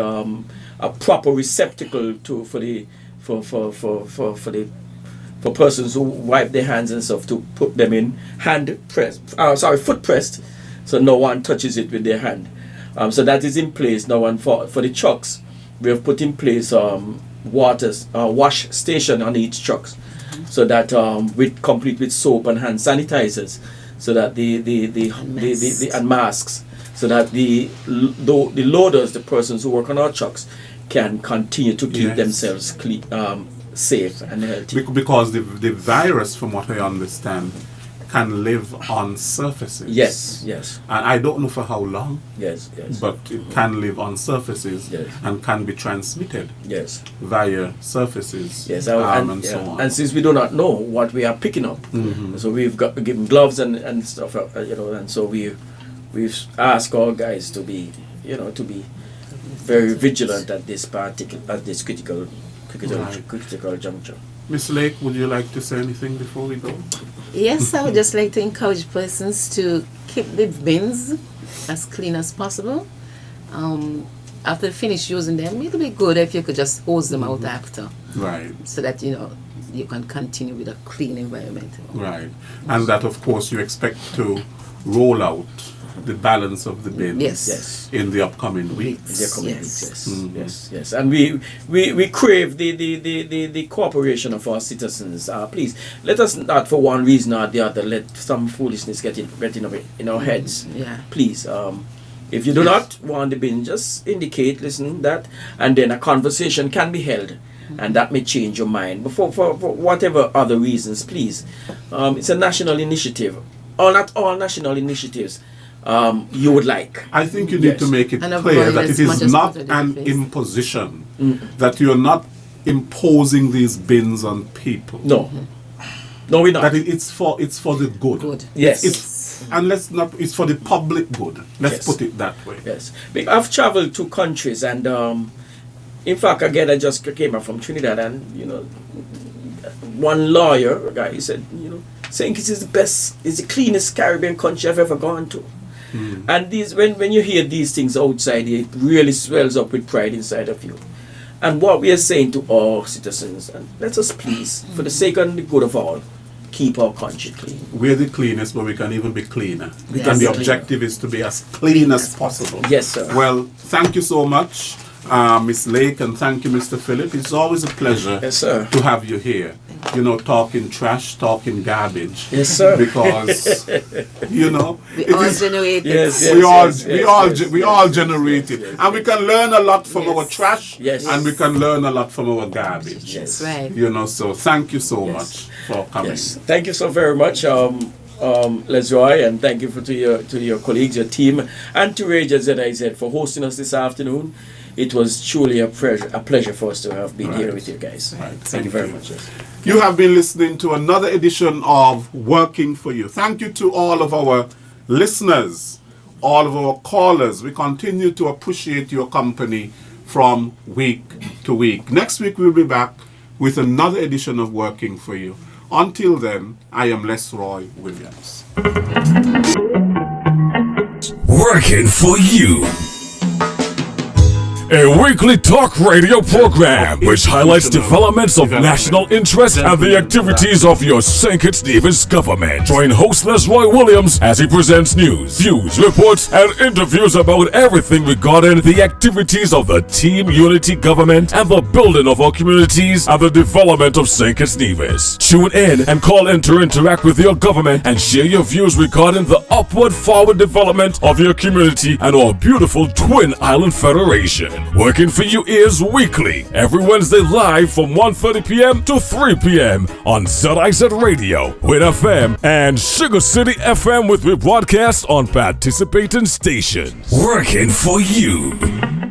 a proper receptacle for persons who wipe their hands and stuff, to put them in foot pressed, so no one touches it with their hand. So that is in place now. And for the trucks, we have put in place wash station on each trucks, so that complete with soap and hand sanitizers, so that and masks, so that the loaders, the persons who work on our trucks, can continue to keep themselves clean, safe and healthy. Because the virus, from what I understand, can live on surfaces. Yes. And I don't know for how long. Yes. But it can live on surfaces and can be transmitted. Yes. Via surfaces. Yes, and so on. And since we do not know what we are picking up, so we've got given gloves and stuff, and so we've asked our guys to be very vigilant at this critical juncture. Miss Lake, would you like to say anything before we go? Yes, I would just like to encourage persons to keep the bins as clean as possible. After you finish using them, it'll be good if you could just hose them out after, Right. so that you can continue with a clean environment. Right. And that, of course, you expect to roll out the balance of the bins Yes. in the upcoming weeks. The coming Yes. weeks, yes. And we crave the cooperation of our citizens. Please, let us not for one reason or the other let some foolishness get in our heads. Yeah. Please, if you do not want the bin, just indicate, listen, that, and then a conversation can be held. And that may change your mind. But for whatever other reasons, please, it's a national initiative. Or not all national initiatives you would like. I think you need to make it And clear avoid that as it much is as not possible an face. imposition, that you're not imposing these bins on people. No. No, we're not. That it's for the good. Good. Yes. It's for the public good. Let's Yes. put it that way. Yes. I've traveled to countries and in fact again I just came back from Trinidad and one lawyer guy, he said, St. Kitts is the cleanest Caribbean country I've ever gone to. And these when you hear these things outside, it really swells up with pride inside of you. And what we are saying to all citizens, and let us please, for the sake and the good of all, keep our country clean. We're the cleanest, but we can even be cleaner. Yes. And the objective is to be as clean as possible. Yes, sir. Well, thank you so much, Miss Lake, and thank you, Mr. Phillip. It's always a pleasure Yes, sir. to have you here. Talking trash, talking garbage. Yes, sir. Because, We all generate it. Yes, yes. we all generate it. And we can learn a lot from our trash, Yes. and we can learn a lot from our garbage. Yes. Right. So thank you so much for coming. Yes, thank you so very much, Lesroy, and thank you to your colleagues, your team, and to Radio ZIZ for hosting us this afternoon. It was truly a pleasure for us to have been here with you guys. Right. Thank you very much. Yes. You have been listening to another edition of Working for You. Thank you to all of our listeners, all of our callers. We continue to appreciate your company from week to week. Next week we'll be back with another edition of Working for You. Until then, I am Lesroy Williams. Working for you. A weekly talk radio program which highlights developments of national interest and the activities of your St. Kitts Nevis government. Join host Lesroy Williams as he presents news, views, reports, and interviews about everything regarding the activities of the Team Unity government and the building of our communities and the development of St. Kitts Nevis. Tune in and call in to interact with your government and share your views regarding the upward forward development of your community and our beautiful Twin Island Federation. Working for You is weekly, every Wednesday live from 1:30 p.m. to 3 p.m. on ZIZ Radio, Win FM, and Sugar City FM with rebroadcast on participating stations. Working for You.